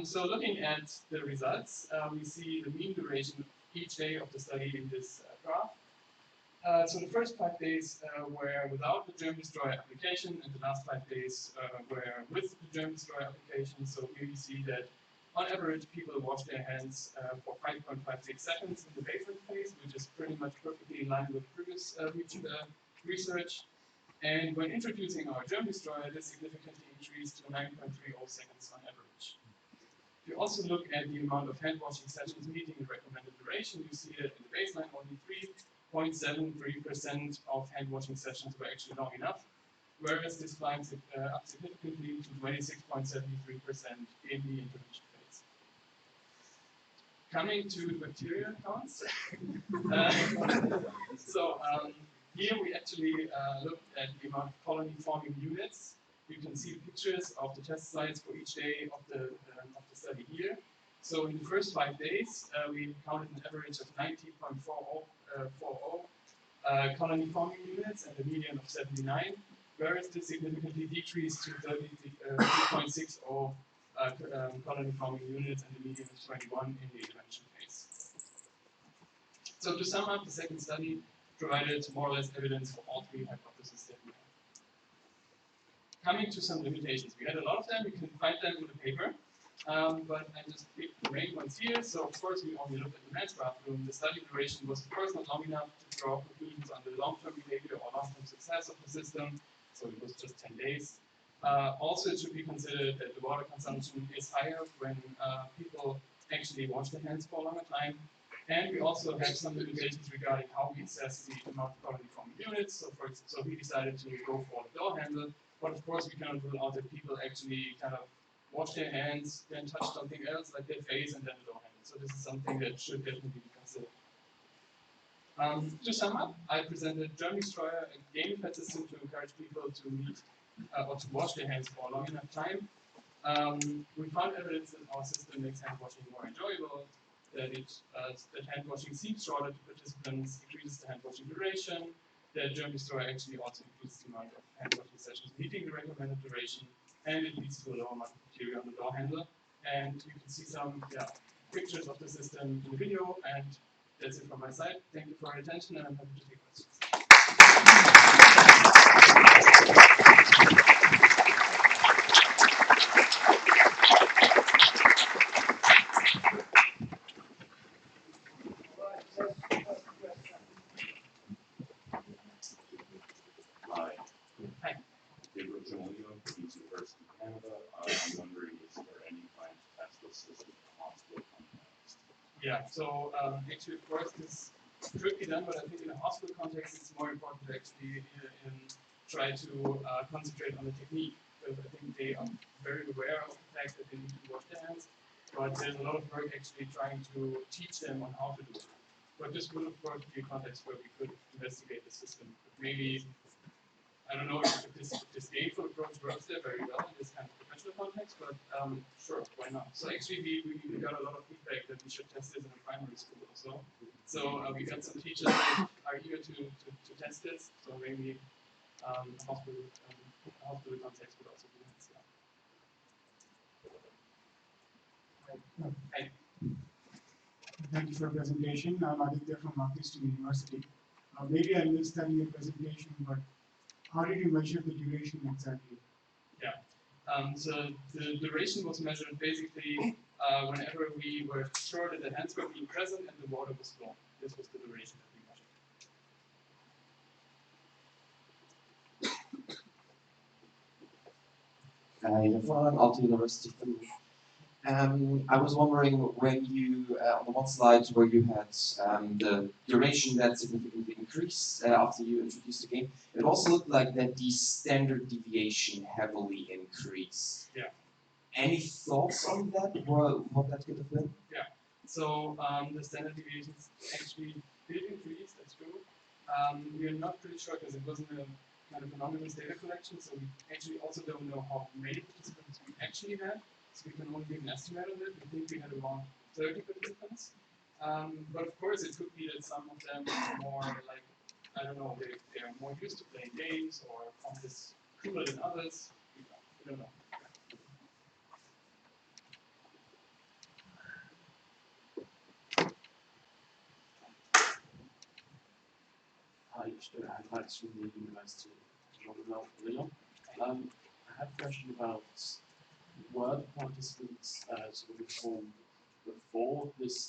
So looking at the results, we see the mean duration each day of the study in this graph. So the first 5 days were without the Germ Destroyer application, and the last 5 days were with the Germ Destroyer application. So here you see that on average, people wash their hands for 5.56 seconds in the basement phase, which is pretty much perfectly in line with previous research. And when introducing our Germ Destroyer, this significantly increased to 9.30 seconds on average. If you also look at the amount of hand washing sessions meeting the recommended duration, you see that in the baseline only 3.73% of hand washing sessions were actually long enough, whereas this climbs up significantly to 26.73% in the intervention phase. Coming to the bacteria counts. Here we actually looked at the amount of colony forming units. You can see the pictures of the test slides for each day of the study here. So in the first 5 days, we counted an average of 19.40 colony forming units and a median of 79, whereas this significantly decreased to 33.60 colony forming units and a median of 21 in the intervention phase. So to sum up, the second study provided more or less evidence for all 3 hypotheses that we had. Coming to some limitations, we had a lot of them. You can find them in the paper, but I just picked the main ones here. So of course, we only looked at the men's bathroom. The study duration was of course not long enough to draw conclusions on the long-term behavior or long-term success of the system. So it was just 10 days. Also, it should be considered that the water consumption is higher when people actually wash their hands for a longer time. And we also have some limitations regarding how we assess the amount of colony forming units. So we decided to go for the door handle. But of course, we cannot rule out that people actually kind of wash their hands, then touch something else like their face and then the door handle. So this is something that should definitely be considered. To sum up, I presented Germ Destroyer, a gamified system to encourage people to meet or to wash their hands for a long enough time. We found evidence that our system makes hand washing more enjoyable, that hand washing seems shorter to participants, increases the hand washing duration, that Germ Destroyer actually also increases the amount of hand washing sessions meeting the recommended duration, and it leads to a lower amount of bacteria on the door handle. And you can see some pictures of the system in the video, and that's it from my side. Thank you for your attention, and I'm happy to take questions. Hi. Gabriel Jamelio from University of Canada. I'm wondering, is there any plan to test this system in a hospital context? Yeah, so actually, of course, this could be done, but I think in a hospital context, it's more important to actually try to concentrate on the technique, because I think they are very aware of the fact that they need to wash their hands, but there's a lot of work actually trying to teach them on how to do it. But this would, of course, be a context where we could investigate the system. But maybe, I don't know if this gameful approach works there very well in this kind of professional context, but sure, why not? So actually, we got a lot of feedback that we should test this in a primary school also. So we got some teachers that are eager to test this. So maybe hospital context would also be nice. Yeah. Hey. Thank you for the presentation. I'm Aditya from Northeastern University. Maybe I missed that in your presentation, but how did you measure the duration exactly? Yeah. So the duration was measured basically whenever we were sure that the hands were being present and the water was flowing. This was the duration that we measured. From Aalto University. I was wondering when you, on the one slide where you had the duration that significantly increased after you introduced the game, it also looked like that the standard deviation heavily increased. Yeah. Any thoughts on that? What that could have been? Yeah. So the standard deviations actually did increase, that's true. We are not pretty sure because it wasn't a kind of anonymous data collection, so we actually also don't know how many participants we actually had. So we can only give an estimate of it. We think we had around 30 participants. But of course, it could be that some of them are more like, I don't know, they are more used to playing games or found this cooler than others. We don't know. Hi, I'm Max from the University of Lyon. I have a question about were the participants sort of informed before this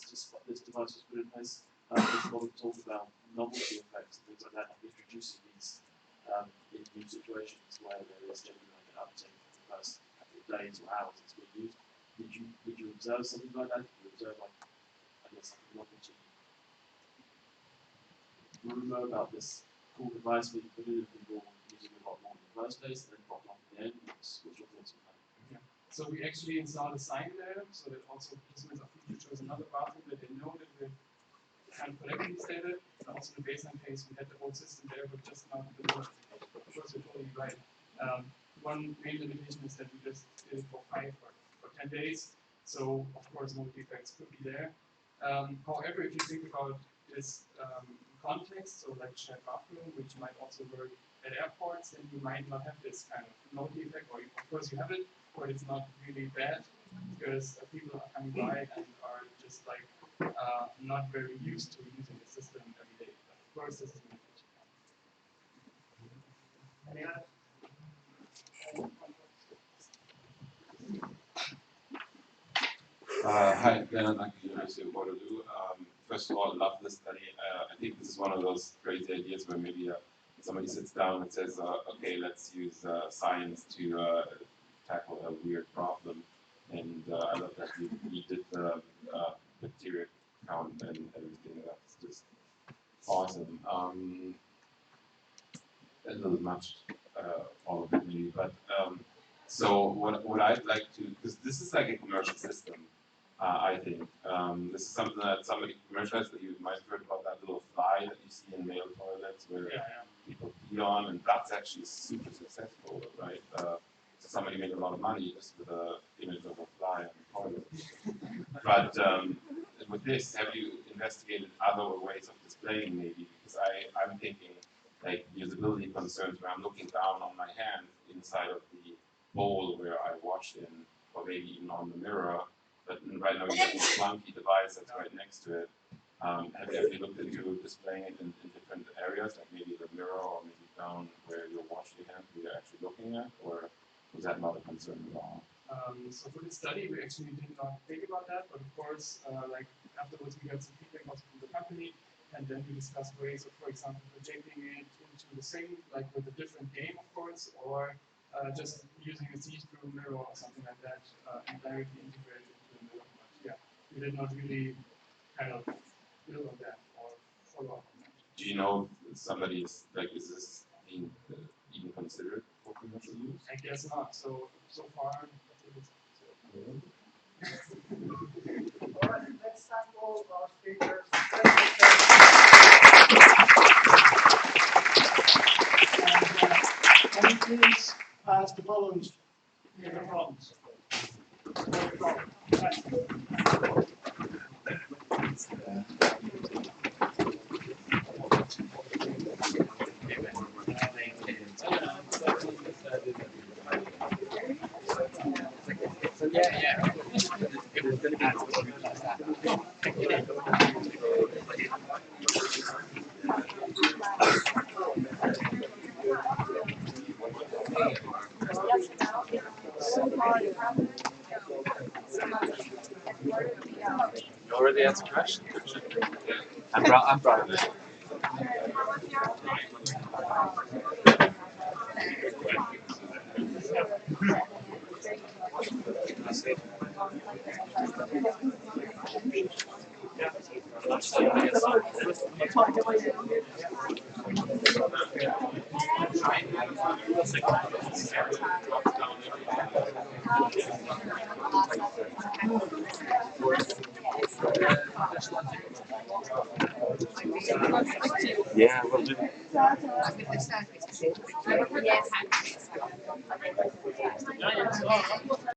device was put in place? There's a lot of talk about novelty effects and things like that, and introducing these in new situations where there is generally like an uptake for the first couple of days or hours it's being used. Did you observe something like that? Did you observe like, I guess, like a novelty rumor about this cool device being put in and people using a lot more in the first place and then dropped off in the end? What's your thoughts on that? Yeah. So we actually installed a sign there so that also participants of future chose another bathroom that they know that we're kind of collecting this data. And also in the baseline case, we had the whole system there, but just not the delivery. Of course, you're totally right. One main limitation is that we just did it for 5 or 10 days. So of course, no defects could be there. However, if you think about this context, so like shared bathroom, which might also work at airports, then you might not have this kind of novelty effect, or of course you have it, but it's not really bad because people are coming by and are just like not very used to using the system every day. But of course, this is an limitation. Hi, Leonard Mack, University of Waterloo. First of all, I love this study. I think this is one of those crazy ideas where maybe somebody sits down and says, okay, let's use science to tackle a weird problem. And I love that you did the bacteria count and everything. That's just awesome. A little much, all of it really, but so what I'd like to, because this is like a commercial system, I think. This is something that somebody commercialized, that you might have heard about that little fly that you see in male toilets where people pee on, and that's actually super successful, right? So somebody made a lot of money just with an image of a fly on the toilet. But with this, have you investigated other ways of displaying maybe? Because I'm thinking like usability concerns where I'm looking down on my hand inside of the bowl where I washed in, or maybe even on the mirror. But right now you have this clunky device that's right next to it. Have you looked into displaying it in different areas, like maybe the mirror or maybe down where you're washing your hands, where you're actually looking at, or was that not a concern at all? So for this study, we actually did not think about that, but of course, like afterwards we got some feedback also from the company, and then we discussed ways of, for example, projecting it into the same, like with a different game, of course, or just using a see-through mirror or something like that, and directly integrate it into the mirror. But yeah, we did not really kind of build on that or follow up on that. Do you know if somebody is like, is this being even considered for commercial use? I guess not. So far, I think it's. All right, let's thank all our speakers. Can you please pass the following problems? You already answered the question. I'm proud of it. Yeah, we'll do. Yes.